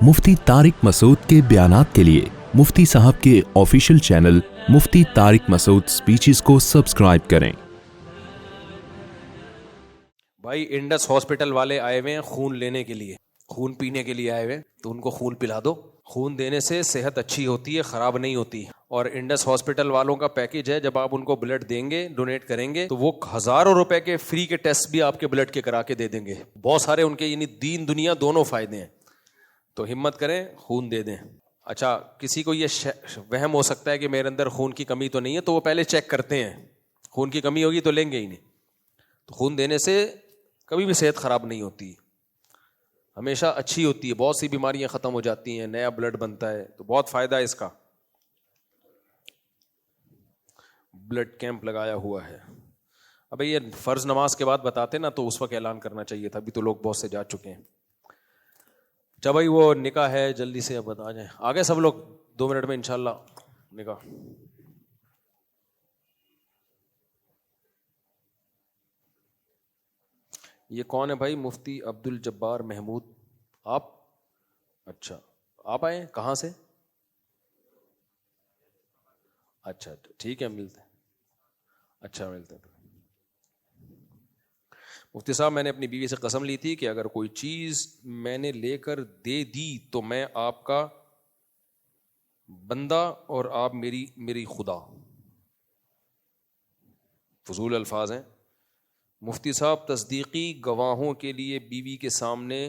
مفتی طارق مسعود کے بیانات کے لیے مفتی صاحب کے آفیشیل چینل مفتی طارق مسعود سپیچز کو سبسکرائب کریں۔ بھائی انڈس ہاسپٹل والے آئے ہوئے ہیں خون لینے کے لیے، خون پینے کے لیے آئے ہوئے ہیں، تو ان کو خون پلا دو۔ خون دینے سے صحت اچھی ہوتی ہے، خراب نہیں ہوتی۔ اور انڈس ہاسپٹل والوں کا پیکج ہے، جب آپ ان کو بلڈ دیں گے، ڈونیٹ کریں گے، تو وہ ہزاروں روپے کے فری کے ٹیسٹ بھی آپ کے بلڈ کے کرا کے دے دیں گے۔ بہت سارے ان کے یعنی دین دنیا دونوں فائدے ہیں، تو ہمت کریں خون دے دیں۔ اچھا، کسی کو یہ وہم ہو سکتا ہے کہ میرے اندر خون کی کمی تو نہیں ہے، تو وہ پہلے چیک کرتے ہیں، خون کی کمی ہوگی تو لیں گے ہی نہیں۔ تو خون دینے سے کبھی بھی صحت خراب نہیں ہوتی، ہمیشہ اچھی ہوتی ہے، بہت سی بیماریاں ختم ہو جاتی ہیں، نیا بلڈ بنتا ہے، تو بہت فائدہ ہے اس کا۔ بلڈ کیمپ لگایا ہوا ہے۔ اب یہ فرض نماز کے بعد بتاتے نا تو اس وقت اعلان کرنا چاہیے تھا، ابھی تو لوگ بہت سے جا چکے ہیں۔ جب بھائی وہ نکاح ہے جلدی سے اب بتا جائیں، آگے سب لوگ 2 منٹ میں انشاءاللہ نکاح۔ یہ کون ہے بھائی؟ مفتی عبد الجبار محمود، آپ؟ اچھا، آپ آئے ہیں کہاں سے؟ اچھا ٹھیک ہے، ملتے ہیں۔ اچھا ملتے ہیں۔ مفتی صاحب، میں نے اپنی بیوی سے قسم لی تھی کہ اگر کوئی چیز میں نے لے کر دے دی تو میں آپ کا بندہ اور آپ میری خدا۔ فضول الفاظ ہیں۔ مفتی صاحب، تصدیقی گواہوں کے لیے بیوی کے سامنے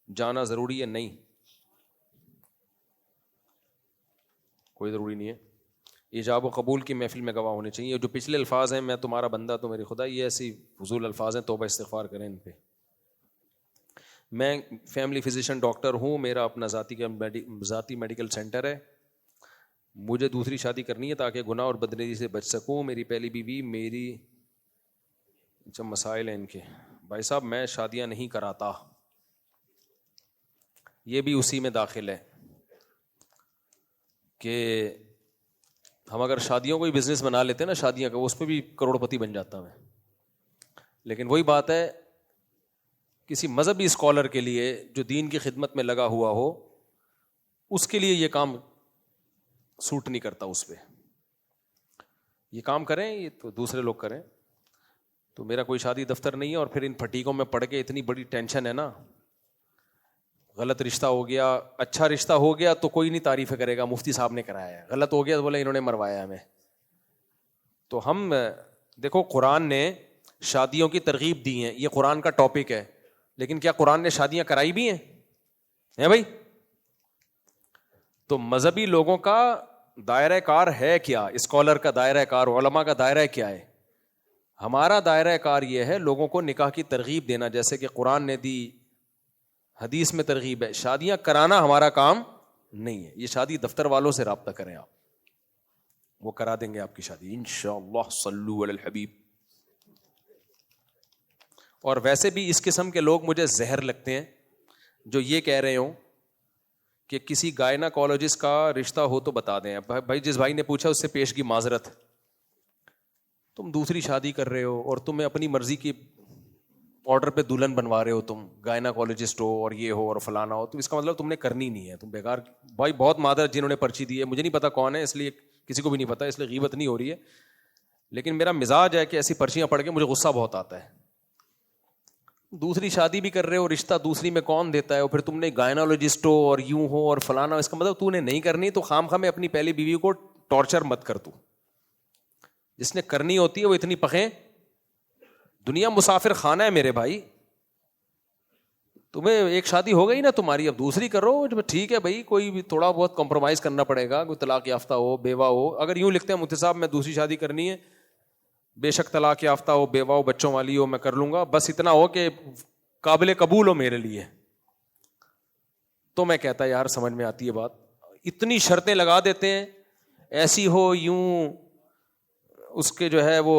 جانا ضروری ہے؟ نہیں، کوئی ضروری نہیں ہے۔ ایجاب و قبول کی محفل میں گواہ ہونے چاہیے۔ جو پچھلے الفاظ ہیں، میں تمہارا بندہ تو میری خدا، یہ ایسی فضول الفاظ ہیں، توبہ استغفار کریں ان پہ۔ میں فیملی فزیشین ڈاکٹر ہوں، میرا اپنا ذاتی میڈیکل سینٹر ہے۔ مجھے دوسری شادی کرنی ہے تاکہ گناہ اور بدنیتی سے بچ سکوں۔ میری پہلی بیوی میری اچھا مسائل ہیں ان کے۔ بھائی صاحب، میں شادیاں نہیں کراتا، یہ بھی اسی میں داخل ہے کہ ہم اگر شادیوں کو ہی بزنس بنا لیتے ہیں نا، شادیاں کا، اس پہ بھی کروڑ پتی بن جاتا میں۔ لیکن وہی بات ہے، کسی مذہبی اسکالر کے لیے جو دین کی خدمت میں لگا ہوا ہو، اس کے لیے یہ کام سوٹ نہیں کرتا۔ اس پہ یہ کام کریں، یہ تو دوسرے لوگ کریں۔ تو میرا کوئی شادی دفتر نہیں ہے، اور پھر ان پھٹیکوں میں پڑھ کے اتنی بڑی ٹینشن ہے نا، غلط رشتہ ہو گیا، اچھا رشتہ ہو گیا تو کوئی نہیں تعریفیں کرے گا، مفتی صاحب نے کرایا ہے، غلط ہو گیا تو بولے انہوں نے مروایا ہمیں۔ تو ہم دیکھو، قرآن نے شادیوں کی ترغیب دی ہیں، یہ قرآن کا ٹاپک ہے، لیکن کیا قرآن نے شادیاں کرائی بھی ہیں بھائی؟ تو مذہبی لوگوں کا دائرہ کار ہے کیا؟ اسکالر کا دائرہ کار، علماء کا دائرہ کیا ہے؟ ہمارا دائرہ کار یہ ہے لوگوں کو نکاح کی ترغیب دینا، جیسے کہ قرآن نے دی، حدیث میں ترغیب ہے۔ شادیاں کرانا ہمارا کام نہیں ہے، یہ شادی دفتر والوں سے رابطہ کریں آپ، وہ کرا دیں گے آپ کی شادی انشاءاللہ۔ صلو علی الحبیب۔ اور ویسے بھی اس قسم کے لوگ مجھے زہر لگتے ہیں، جو یہ کہہ رہے ہوں کہ کسی گائناکولوجسٹ کا رشتہ ہو تو بتا دیں۔ بھائی جس بھائی نے پوچھا اس سے پیشگی معذرت، تم دوسری شادی کر رہے ہو اور تمہیں اپنی مرضی کی آرڈر پہ دلہن بنوا رہے ہو، تم گائناکولوجسٹ ہو اور یہ ہو اور فلانا ہو، تو اس کا مطلب تم نے کرنی نہیں ہے، تم بیکار۔ بھائی بہت معذرت جنہوں نے پرچی دی ہے، مجھے نہیں پتا کون ہے، اس لیے کسی کو بھی نہیں پتا، اس لیے غیبت نہیں ہو رہی ہے، لیکن میرا مزاج ہے کہ ایسی پرچیاں پڑھ کے مجھے غصہ بہت آتا ہے۔ دوسری شادی بھی کر رہے ہو، رشتہ دوسری میں کون دیتا ہے؟ اور پھر تم نے گائناکولوجسٹ ہو اور یوں ہو اور فلانا، اس کا مطلب تو نے نہیں کرنی، تو خام خواہ میں اپنی پہلی بیوی کو ٹارچر مت کر تو۔ جس نے کرنی ہوتی ہے وہ اتنی پخیں، دنیا مسافر خانہ ہے میرے بھائی، تمہیں ایک شادی ہو گئی نا تمہاری، اب دوسری کرو، ٹھیک ہے بھائی، کوئی بھی تھوڑا بہت کمپرومائز کرنا پڑے گا، کوئی طلاق یافتہ ہو، بیوہ ہو۔ اگر یوں لکھتے ہیں مفتی صاحب میں دوسری شادی کرنی ہے، بے شک طلاق یافتہ ہو، بیوہ ہو، بچوں والی ہو، میں کر لوں گا، بس اتنا ہو کہ قابل قبول ہو میرے لیے، تو میں کہتا یار سمجھ میں آتی ہے بات۔ اتنی شرطیں لگا دیتے ہیں، ایسی ہو، یوں اس کے جو ہے وہ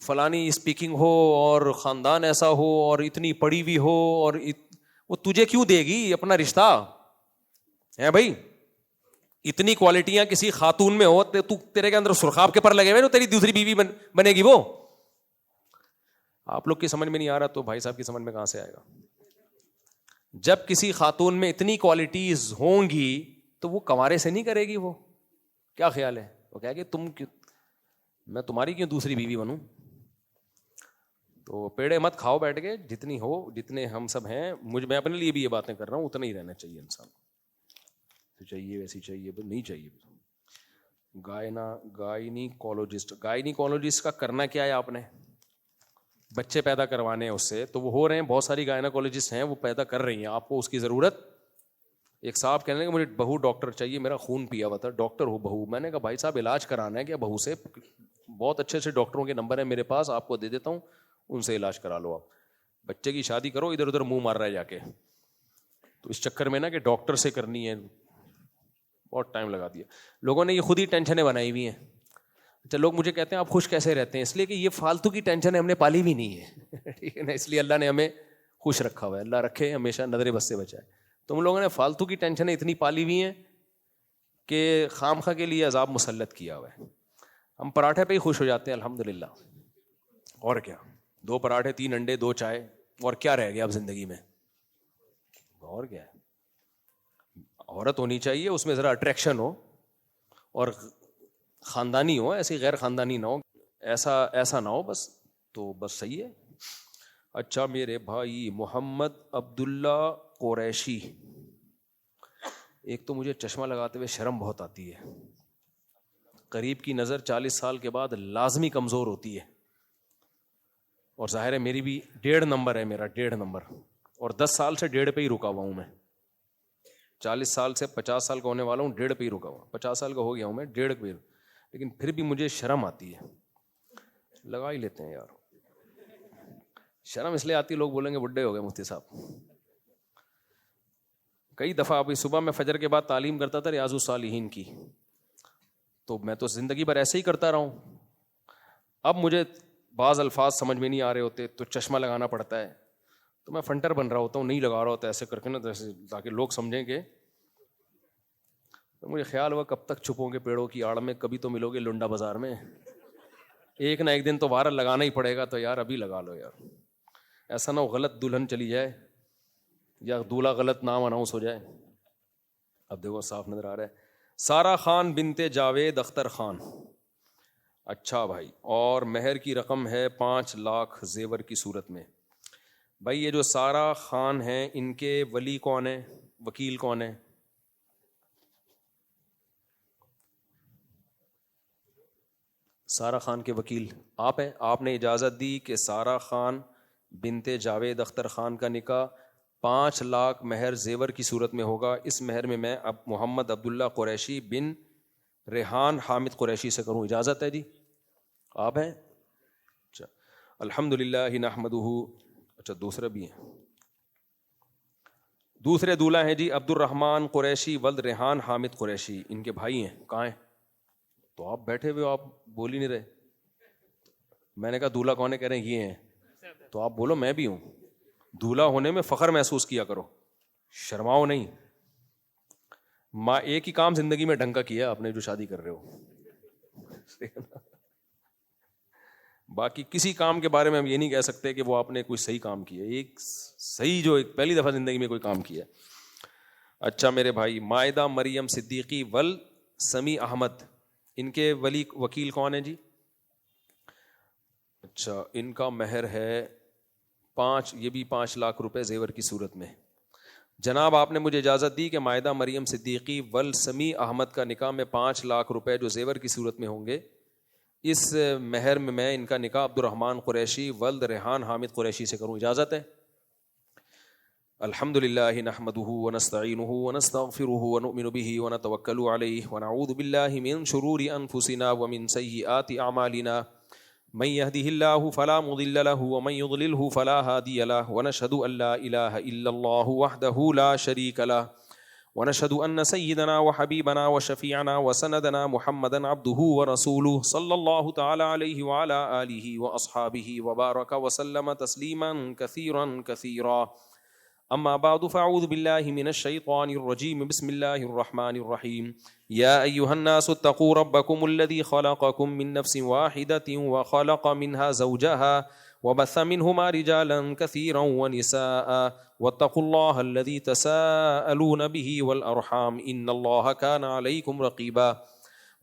فلانی اسپیکنگ ہو اور خاندان ایسا ہو اور اتنی پڑھی ہوئی ہو، اور وہ تجھے کیوں دے گی اپنا رشتہ ہے بھائی؟ اتنی کوالٹیاں کسی خاتون میں ہو، تو تیرے کے اندر سرخاب کے پر لگے ہوئے نا، تیری دوسری بیوی بنے گی وہ؟ آپ لوگ کی سمجھ میں نہیں آ رہا تو بھائی صاحب کی سمجھ میں کہاں سے آئے گا؟ جب کسی خاتون میں اتنی کوالٹیز ہوں گی تو وہ کنوارے سے نہیں کرے گی. وہ کیا خیال ہے؟ وہ کہے کہ میں تمہاری کیوں دوسری بیوی بنوں؟ تو پیڑے مت کھاؤ بیٹھ کے, جتنی ہو, جتنے ہم سب ہیں. میں اپنے لیے بھی یہ باتیں کر رہا ہوں, اتنا ہی رہنا چاہیے انسان کو. چاہیے ویسی چاہیے نہیں چاہیے. گائنیکولوجسٹ کا کرنا کیا ہے آپ نے؟ بچے پیدا کروانے ہیں اس سے, تو وہ ہو رہے ہیں. بہت ساری گائنیکولوجسٹ ہیں وہ پیدا کر رہی ہیں. آپ کو اس کی ضرورت. ایک صاحب کہنے لگے مجھے بہو ڈاکٹر چاہیے, میرا خون پیا ہوا تھا, ڈاکٹر ہو بہو. میں نے کہا بھائی صاحب علاج کرانا ہے کیا بہو سے؟ بہت اچھے اچھے ڈاکٹروں کے نمبر ہیں میرے پاس, آپ کو دے دیتا ہوں, ان سے علاج کرا لو. آپ بچے کی شادی کرو, ادھر ادھر منہ مار رہا ہے جا کے. تو اس چکر میں نا کہ ڈاکٹر سے کرنی ہے, بہت ٹائم لگا دیا. لوگوں نے یہ خود ہی ٹینشنیں بنائی ہوئی ہیں. اچھا, لوگ مجھے کہتے ہیں آپ خوش کیسے رہتے ہیں؟ اس لیے کہ یہ فالتو کی ٹینشنیں ہم نے پالی بھی نہیں ہے. ٹھیک ہے نا, اس لیے اللہ نے ہمیں خوش رکھا ہوا ہے. اللہ رکھے ہمیشہ نظر بد سے بچائے. تم لوگوں نے فالتو کی ٹینشنیں اتنی پالی ہوئی ہیں کہ خام خواہ کے لیے عذاب مسلط کیا ہوا ہے. ہم پراٹھے پہ ہی خوش ہو جاتے ہیں الحمدللہ. اور کیا, 2 پراٹھے 3 انڈے 2 چائے, اور کیا رہ گیا اب زندگی میں؟ اور کیا ہے, عورت ہونی چاہیے اس میں ذرا اٹریکشن ہو, اور خاندانی ہو, ایسی غیر خاندانی نہ ہو, ایسا نہ ہو بس, تو بس صحیح ہے. اچھا میرے بھائی محمد عبداللہ قریشی, ایک تو مجھے چشمہ لگاتے ہوئے شرم بہت آتی ہے. قریب کی نظر 40 سال کے بعد لازمی کمزور ہوتی ہے, اور ظاہر ہے میری بھی 1.5 نمبر ہے, میرا 1.5 نمبر, اور 10 سال سے 1.5 پہ ہی رکا ہوا ہوں میں. 40 سال سے 50 سال کا ہونے والا ہوں, 1.5 پہ ہی رکا ہوا. 50 سال کا ہو گیا ہوں میں, 1.5 پہ, لیکن پھر بھی مجھے شرم آتی ہے. لگا ہی لیتے ہیں یار, شرم اس لیے آتی, لوگ بولیں گے بڈھے ہو گئے مفتی صاحب. کئی دفعہ ابھی صبح میں فجر کے بعد تعلیم کرتا تھا ریاض الصالحین کی, تو میں تو زندگی بھر ایسے ہی کرتا رہا ہوں. اب مجھے بعض الفاظ سمجھ میں نہیں آ رہے ہوتے تو چشمہ لگانا پڑتا ہے, تو میں فنٹر بن رہا ہوتا ہوں, نہیں لگا رہا ہوتا ایسے کر کے نا, تاکہ لوگ سمجھیں کہ. تو مجھے خیال ہوا کب تک چھپو گے پیڑوں کی آڑ میں, کبھی تو ملو گے لنڈا بازار میں, ایک نہ ایک دن تو وائرل لگانا ہی پڑے گا. تو یار ابھی لگا لو یار, ایسا نہ ہو غلط دلہن چلی جائے یا دولہا غلط نام اناؤنس ہو جائے. اب دیکھو صاف نظر آ رہا ہے. سارا خان بنت جاوید اختر خان. اچھا بھائی, اور مہر کی رقم ہے 5 لاکھ زیور کی صورت میں. بھائی یہ جو سارا خان ہیں ان کے ولی کون ہیں, وکیل کون ہیں؟ سارا خان کے وکیل آپ ہیں. آپ نے اجازت دی کہ سارا خان بنت جاوید اختر خان کا نکاح 5 لاکھ مہر زیور کی صورت میں ہوگا. اس مہر میں اب محمد عبداللہ قریشی بن ریحان حامد قریشی سے کروں, اجازت ہے جی؟ آپ ہیں؟ اچھا, الحمدللہ نحمدہ. اچھا دوسرے بھی ہیں, دوسرے دولہا ہیں جی عبد الرحمن قریشی ولد ریحان حامد قریشی. ان کے بھائی ہیں, کہاں ہیں؟ تو آپ بیٹھے ہوئے, آپ بول ہی نہیں رہے. میں نے کہا دولہا کون ہے؟ کہہ رہے ہیں یہ ہیں. تو آپ بولو میں بھی ہوں. دولہا ہونے میں فخر محسوس کیا کرو, شرماؤ نہیں. ماں ایک ہی کام زندگی میں ڈھنگ کا کیا آپ نے جو شادی کر رہے ہو, باقی کسی کام کے بارے میں ہم یہ نہیں کہہ سکتے کہ وہ آپ نے کوئی صحیح کام کیا, ایک صحیح جو ایک پہلی دفعہ زندگی میں کوئی کام کیا. اچھا میرے بھائی مائدہ مریم صدیقی ول سمی احمد, ان کے ولی وکیل کون ہیں جی؟ اچھا ان کا مہر ہے 5 لاکھ روپے زیور کی صورت میں. جناب آپ نے مجھے اجازت دی کہ مائدہ مریم صدیقی ول سمی احمد کا نکاح میں 5 لاکھ روپے جو زیور کی صورت میں ہوں گے, اس مہر میں ان کا نکاح عبد الرحمن قریشی ولد ریحان حامد قریشی سے کروں, اجازت ہے؟ الحمدللہ نحمدہ ونستعینہ ونستغفرہ ونؤمن بہ ونتوکل علیہ ونعوذ باللہ من شرور انفسنا ومن سیئات اعمالنا من يهده الله فلا مضل له ومن يضلله فلا هادي له ونشهد ان لا اله الا الله وحده لا شريك له ونشهد ان سيدنا وحبيبنا وشفيعنا وسندنا محمدا عبده ورسوله صلى الله تعالى عليه وعلى اله واصحابه وبارك وسلم تسليما كثيرا كثيرا. اما بعد فاعوذ بالله من الشيطان الرجيم. بسم الله الرحمن الرحيم. يا ايها الناس اتقوا ربكم الذي خلقكم من نفس واحدة وخلق منها زوجها وبث منهما رجالا كثيرا ونساء واتقوا الله الذي تساءلون به والأرحام إن الله كان عليكم رقيبا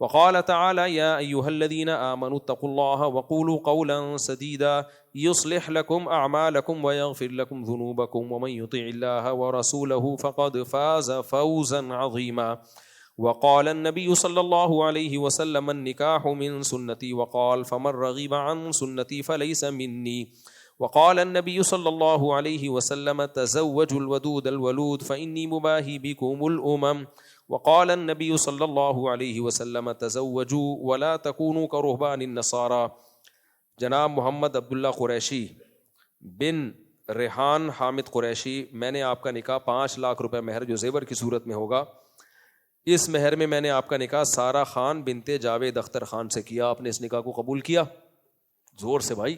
وقال تعالى يا أيها الذين آمنوا اتقوا الله وقولوا قولا سديدا يصلح لكم أعمالكم ويغفر لكم ذنوبكم ومن يطع الله ورسوله فقد فاز فوزا عظيما وقال النبي صلى الله عليه وسلم النكاح من سنتي وقال فمن رغب عن سنتي فليس مني وقال النبي صلى الله عليه وسلم تزوجوا الودود الولود فإني مباهي بكم الأمم وقال النبي صلى الله عليه وسلم تزوجوا ولا تكونوا كرهبان النصارى. جناب محمد عبداللہ قریشی بن ریحان حامد قریشی، میں نے آپ کا نکاح 5 لاکھ روپے مہر جو زیور کی صورت میں ہوگا، اس مہر میں نے آپ کا نکاح سارہ خان بنت جاوید اختر خان سے کیا. آپ نے اس نکاح کو قبول کیا؟ زور سے بھائی،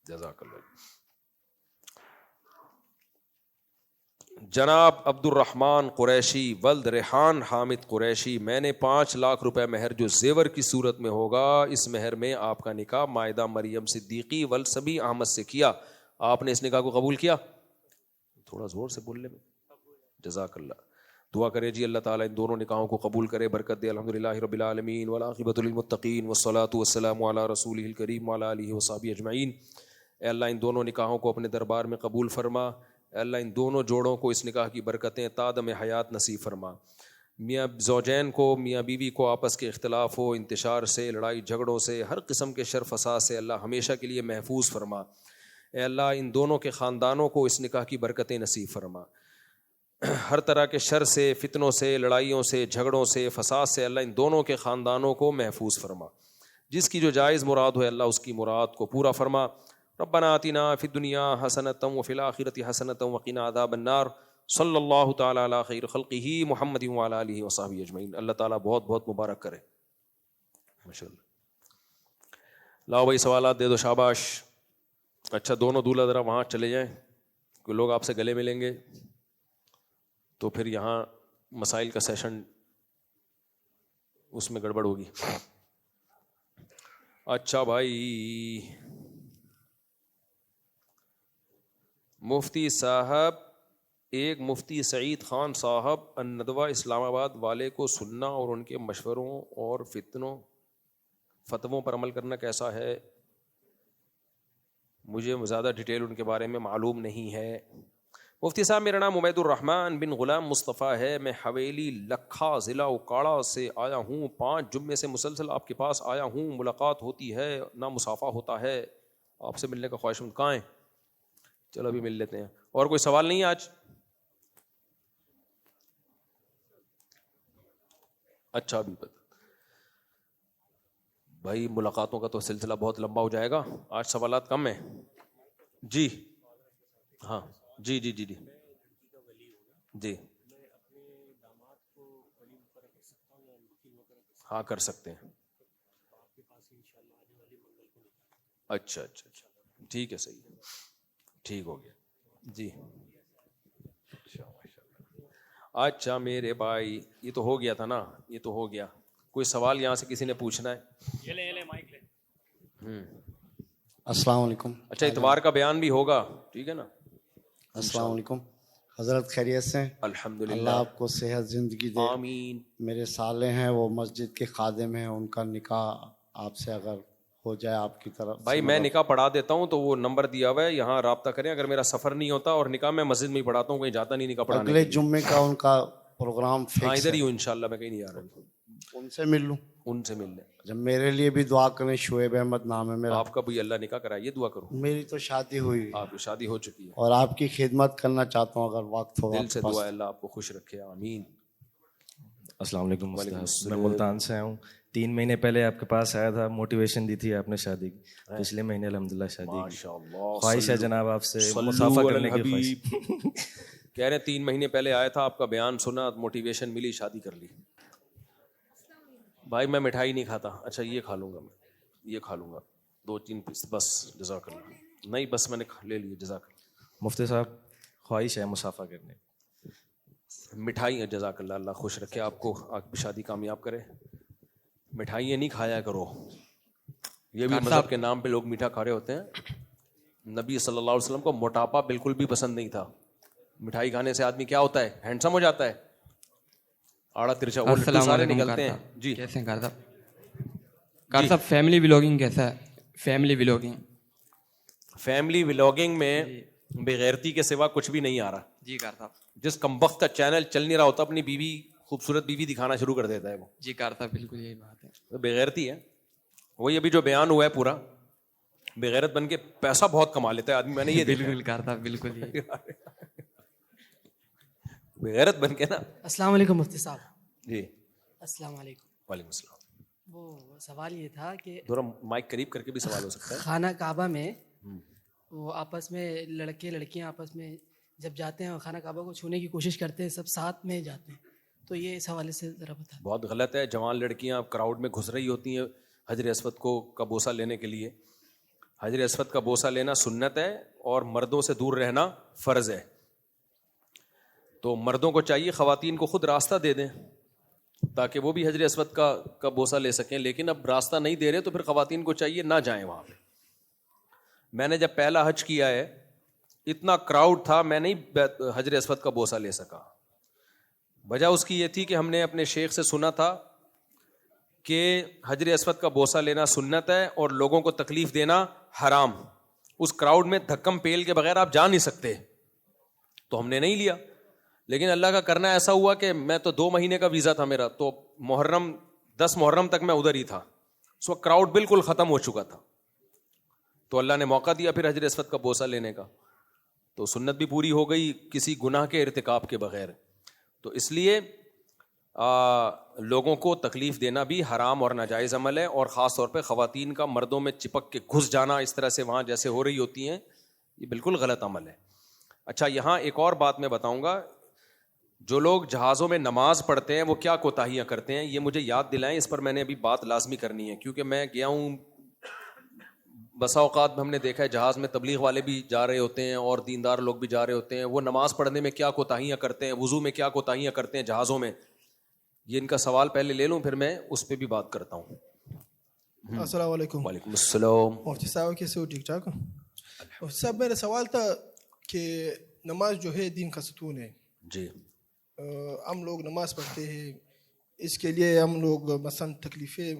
جزاک اللہ. جناب عبد الرحمن قریشی ولد ریحان حامد قریشی، میں نے 5 لاکھ روپے مہر جو زیور کی صورت میں ہوگا، اس مہر میں آپ کا نکاح مائدہ مریم صدیقی ولد سبی احمد سے کیا. آپ نے اس نکاح کو قبول کیا؟ تھوڑا زور سے بولنے میں، جزاک اللہ. دعا کرے جی اللہ تعالیٰ ان دونوں نکاحوں کو قبول کرے، برکت دے. الحمدللہ رب العالمین والعاقبۃ للمتقین والصلاۃ والسلام علی رسولہ الکریم وعلی آلہ وصحبہ اجمعین. اے اللہ ان دونوں نکاحوں کو اپنے دربار میں قبول فرما. اے اللہ ان دونوں جوڑوں کو اس نکاح کی برکتیں تادم حیات نصیب فرما. میاں زوجین کو، میاں بیوی کو آپس کے اختلاف و انتشار سے، لڑائی جھگڑوں سے، ہر قسم کے شر فساد سے اللہ ہمیشہ کے لیے محفوظ فرما. اے اللہ ان دونوں کے خاندانوں کو اس نکاح کی برکتیں نصیب فرما. ہر طرح کے شر سے، فتنوں سے، لڑائیوں سے، جھگڑوں سے، فساد سے اللہ ان دونوں کے خاندانوں کو محفوظ فرما. جس کی جو جائز مراد ہو اللہ اس کی مراد کو پورا فرما. ربنا آتنا فی الدنیا حسنۃ وفی الآخرۃ حسنۃ وقنا عذاب النار. صلی اللہ تعالیٰ علی خیر خلقہ محمد وعلی آلہ وصحبہ اجمعین. اللہ تعالیٰ بہت بہت مبارک کرے. ماشاءاللہ. لاؤ بھائی سوالات دے دو، شاباش. اچھا دونوں دولہا ذرا وہاں چلے جائیں، کوئی لوگ آپ سے گلے ملیں گے تو پھر یہاں مسائل کا سیشن اس میں گڑبڑ ہوگی. اچھا بھائی، مفتی صاحب، ایک مفتی سعید خان صاحب الندوہ اسلام آباد والے کو سننا اور ان کے مشوروں اور فتووں پر عمل کرنا کیسا ہے؟ مجھے زیادہ ڈیٹیل ان کے بارے میں معلوم نہیں ہے. مفتی صاحب میرا نام عبید الرحمن بن غلام مصطفیٰ ہے، میں حویلی لکھا ضلع اکاڑا سے آیا ہوں. 5 جمعے سے مسلسل آپ کے پاس آیا ہوں. ملاقات ہوتی ہے نہ مصافحہ ہوتا ہے. آپ سے ملنے کا خواہش مند کہاں ہیں؟ چلو ابھی مل لیتے ہیں. اور کوئی سوال نہیں ہے آج؟ اچھا ابھی بھائی ملاقاتوں کا تو سلسلہ بہت لمبا ہو جائے گا، آج سوالات کم ہیں. جی ہاں جی جی جی جی جی ہاں کر سکتے ہیں. اچھا اچھا اچھا ٹھیک ہے، صحیح ہے، ٹھیک ہو گیا جی. اچھا میرے بھائی یہ تو ہو گیا تھا نا، یہ تو ہو گیا. کوئی سوال یہاں سے کسی نے پوچھنا ہے؟ السلام علیکم. اچھا اتوار کا بیان بھی ہوگا، ٹھیک ہے نا؟ السلام علیکم حضرت، خیریت سے؟ الحمدللہ. اللہ آپ کو صحت زندگی دے. آمین. میرے سالے ہیں وہ مسجد کے خادم ہیں، ان کا نکاح آپ سے اگر ہو جائے آپ کی طرف. بھائی میں نکاح پڑھا دیتا ہوں تو وہ نمبر دیا ہوا ہے، یہاں رابطہ کریں. اگر میرا سفر نہیں ہوتا اور نکاح میں مسجد میں ہی پڑھاتا ہوں، کہیں جاتا نہیں نکاح پڑھانے. اگلے جمعے کا ان کا پروگرام ہاں فکس ادھر ہی ہے. ہوں انشاءاللہ، میں کہیں نہیں آ رہا ہوں. ان سے مل لوں؟ ان سے مل لیں. جب میرے لیے بھی دعا کریں. شعیب احمد نام ہے میرا. آپ کا بھی اللہ نکاح کرائیے، دعا کروں. میری تو شادی ہوئی آپ کی شادی ہو چکی ہے اور آپ کی خدمت کرنا چاہتا ہوں اگر وقت ہو. دل سے دعا ہے اللہ آپ کو خوش رکھے. آمین. السلام علیکم. میں ملتان سے ہوں. 3 مہینے پہلے آپ کے پاس آیا تھا، موٹیویشن دی تھی آپ نے شادی کی. پچھلے مہینے الحمدللہ شادی کی. ماشاءاللہ. خواہش ہے جناب آپ سے مصافحہ کرنے کی خواہش. کہہ رہے 3 مہینے پہلے آیا تھا، آپ کا بیان سنا، موٹیویشن ملی، شادی کر لی. بھائی میں مٹھائی نہیں کھاتا. اچھا یہ کھا لوں گا، میں یہ کھا لوں گا 2-3 پیس بس. جزاک اللہ. نہیں بس میں نے لے لیے. جزاک اللہ. مفتی صاحب خواہش ہے مصافحہ کرنے. مٹھائی ہے. جزاک اللہ، اللہ خوش رکھے آپ کو، آپ کی شادی کامیاب کرے. مٹھائیاں نہیں کھایا کرو، یہ بھی مذہب کے نام پہ لوگ میٹھا کھا رہے ہوتے ہیں. نبی صلی اللہ علیہ وسلم کو موٹاپا بالکل بھی پسند نہیں تھا. مٹھائی کھانے سے آدمی کیا ہوتا ہے؟ ہینڈسم ہو جاتا ہے, آڑا ترچا وہ لٹو سارے نکلتے ہیں. جی کیسے ہیں کار صاحب فیملی ولاگنگ کیسا ہے؟ فیملی ولاگنگ میں بغیرتی کے سوا کچھ بھی نہیں آ رہا. جی کار صاحب, جس کمبخت کا چینل چل نہیں رہا ہوتا اپنی بیوی, خوبصورت بیوی دکھانا شروع کر دیتا ہے وہ. جی کار صاحب بالکل یہی بات ہے, بغیرتی ہے. وہی ابھی جو بیان ہوا ہے پورا, بغیرت بن کے پیسہ بہت کما لیتا ہے آدمی. میں نے یہ بالکل کار صاحب بالکل یہی. بغیرت بن کے نا. السلام علیکم مفتی صاحب. جی السلام علیکم. وعلیکم السلام. وہ سوال یہ تھا کہ تھوڑا مائک قریب کر کے بھی سوال ہو سکتا ہے. خانہ کعبہ میں وہ آپس میں لڑکے لڑکیاں آپس میں جب جاتے ہیں اور خانہ کعبہ کو چھونے کی کوشش کرتے ہیں, سب ساتھ میں جاتے ہیں, تو یہ اس حوالے سے ذرا بتا. بہت غلط ہے. جوان لڑکیاں کراؤڈ میں گھس رہی ہوتی ہیں حجر اسود کو کا بوسہ لینے کے لیے. حجر اسود کا بوسہ لینا سنت ہے اور مردوں سے دور رہنا فرض ہے. تو مردوں کو چاہیے خواتین کو خود راستہ دے دیں تاکہ وہ بھی حجر اسود کا بوسہ لے سکیں. لیکن اب راستہ نہیں دے رہے تو پھر خواتین کو چاہیے نہ جائیں وہاں پہ. میں نے جب پہلا حج کیا ہے اتنا کراؤڈ تھا, میں نہیں حجر اسود کا بوسہ لے سکا. وجہ اس کی یہ تھی کہ ہم نے اپنے شیخ سے سنا تھا کہ حجر اسود کا بوسہ لینا سنت ہے اور لوگوں کو تکلیف دینا حرام. اس کراؤڈ میں دھکم پیل کے بغیر آپ جا نہیں سکتے, تو ہم نے نہیں لیا. لیکن اللہ کا کرنا ایسا ہوا کہ میں تو 2 مہینے کا ویزا تھا میرا, تو محرم 10 محرم تک میں ادھر ہی تھا. اس وقت کراؤڈ بالکل ختم ہو چکا تھا, تو اللہ نے موقع دیا پھر حجر اسود کا بوسہ لینے کا. تو سنت بھی پوری ہو گئی کسی گناہ کے ارتکاب کے بغیر. تو اس لیے لوگوں کو تکلیف دینا بھی حرام اور ناجائز عمل ہے, اور خاص طور پہ خواتین کا مردوں میں چپک کے گھس جانا اس طرح سے وہاں جیسے ہو رہی ہوتی ہیں, یہ بالکل غلط عمل ہے. اچھا, یہاں ایک اور بات میں بتاؤں گا. جو لوگ جہازوں میں نماز پڑھتے ہیں وہ کیا کوتاہیاں کرتے ہیں, یہ مجھے یاد دلائیں. اس پر میں نے ابھی بات لازمی کرنی ہے, کیونکہ میں گیا ہوں بسا اوقات ہم نے دیکھا ہے جہاز میں تبلیغ والے بھی جا رہے ہوتے ہیں اور دیندار لوگ بھی جا رہے ہوتے ہیں. وہ نماز پڑھنے میں کیا کوتاہیاں کرتے ہیں, وضو میں کیا کوتاہیاں کرتے ہیں جہازوں میں. یہ ان کا سوال پہلے لے لوں, پھر میں اس پہ بھی بات کرتا ہوں. السلام علیکم. وعلیکم السلام. مفتی صاحب کیسے ہو؟ ٹھیک ٹھاک. مفتی صاحب میرا سوال تھا کہ نماز جو ہے دین کا ستون ہے. جی. ہم لوگ نماز پڑھتے ہیں, اس کے لیے ہم لوگ مثلاً تکلیفیں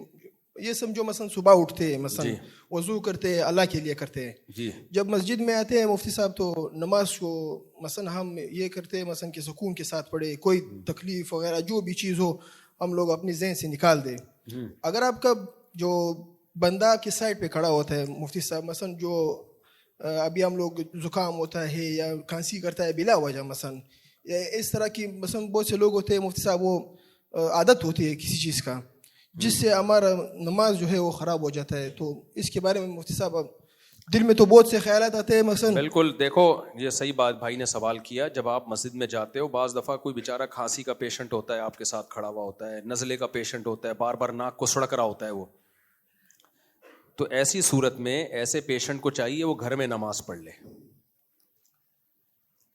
یہ سمجھو مثلاً صبح اٹھتے ہیں, مثلاً وضو کرتے ہیں اللہ کے لیے کرتے ہیں. جی. جب مسجد میں آتے ہیں مفتی صاحب تو نماز کو مثلاً ہم یہ کرتے ہیں مثلاً کہ سکون کے ساتھ پڑھے, کوئی تکلیف وغیرہ جو بھی چیز ہو ہم لوگ اپنی ذہن سے نکال دیں. اگر آپ کا جو بندہ کے سائڈ پہ کھڑا ہوتا ہے مفتی صاحب, مثلاً جو ابھی ہم لوگ زکام ہوتا ہے یا کھانسی کرتا ہے بلا وجہ, مثلاً اس طرح کی مثلاً بہت سے لوگ ہوتے ہیں مفتی صاحب, وہ عادت ہوتی ہے کسی چیز کا جس سے ہمارا نماز جو ہے وہ خراب ہو جاتا ہے. تو اس کے بارے میں مفتی صاحب دل میں تو بہت سے خیالات آتے ہیں مثلاً. بالکل, دیکھو یہ صحیح بات بھائی نے سوال کیا. جب آپ مسجد میں جاتے ہو, بعض دفعہ کوئی بیچارہ کھانسی کا پیشنٹ ہوتا ہے آپ کے ساتھ کھڑا ہوا ہوتا ہے, نزلے کا پیشنٹ ہوتا ہے, بار بار ناک کو سڑک رہا ہوتا ہے وہ, تو ایسی صورت میں ایسے پیشنٹ کو چاہیے وہ گھر میں نماز پڑھ لے,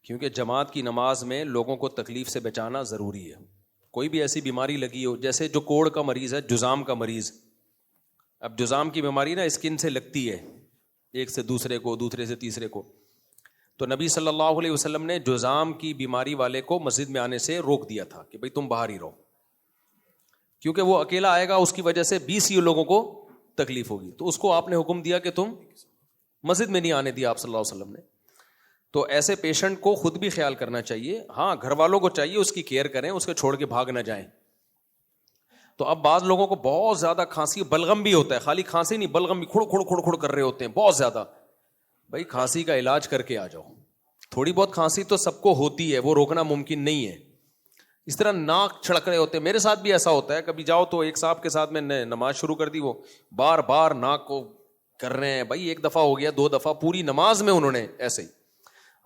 کیونکہ جماعت کی نماز میں لوگوں کو تکلیف سے بچانا ضروری ہے. کوئی بھی ایسی بیماری لگی ہو, جیسے جو کوڑ کا مریض ہے, جزام کا مریض, اب جزام کی بیماری نا اسکن سے لگتی ہے, ایک سے دوسرے کو, دوسرے سے تیسرے کو. تو نبی صلی اللہ علیہ وسلم نے جزام کی بیماری والے کو مسجد میں آنے سے روک دیا تھا کہ بھئی تم باہر ہی رہو, کیونکہ وہ اکیلا آئے گا, اس کی وجہ سے 20 لوگوں کو تکلیف ہوگی. تو اس کو آپ نے حکم دیا کہ تم مسجد میں نہیں آنے دیا آپ صلی اللہ علیہ وسلم نے. تو ایسے پیشنٹ کو خود بھی خیال کرنا چاہیے. ہاں, گھر والوں کو چاہیے اس کی کیئر کریں, اس کو چھوڑ کے بھاگ نہ جائیں. تو اب بعض لوگوں کو بہت زیادہ کھانسی, بلغم بھی ہوتا ہے, خالی کھانسی نہیں بلغم بھی, کھڑ کھڑ کھڑ کھڑ کر رہے ہوتے ہیں بہت زیادہ. بھائی کھانسی کا علاج کر کے آ جاؤ. تھوڑی بہت کھانسی تو سب کو ہوتی ہے, وہ روکنا ممکن نہیں ہے. اس طرح ناک چھڑک رہے ہوتے ہیں, میرے ساتھ بھی ایسا ہوتا ہے. کبھی جاؤ تو ایک صاحب کے ساتھ میں نے نماز شروع کر دی, وہ بار بار ناک کو کر رہے ہیں. بھائی ایک دفعہ ہو گیا, 2 دفعہ, پوری نماز میں انہوں نے ایسے ہی.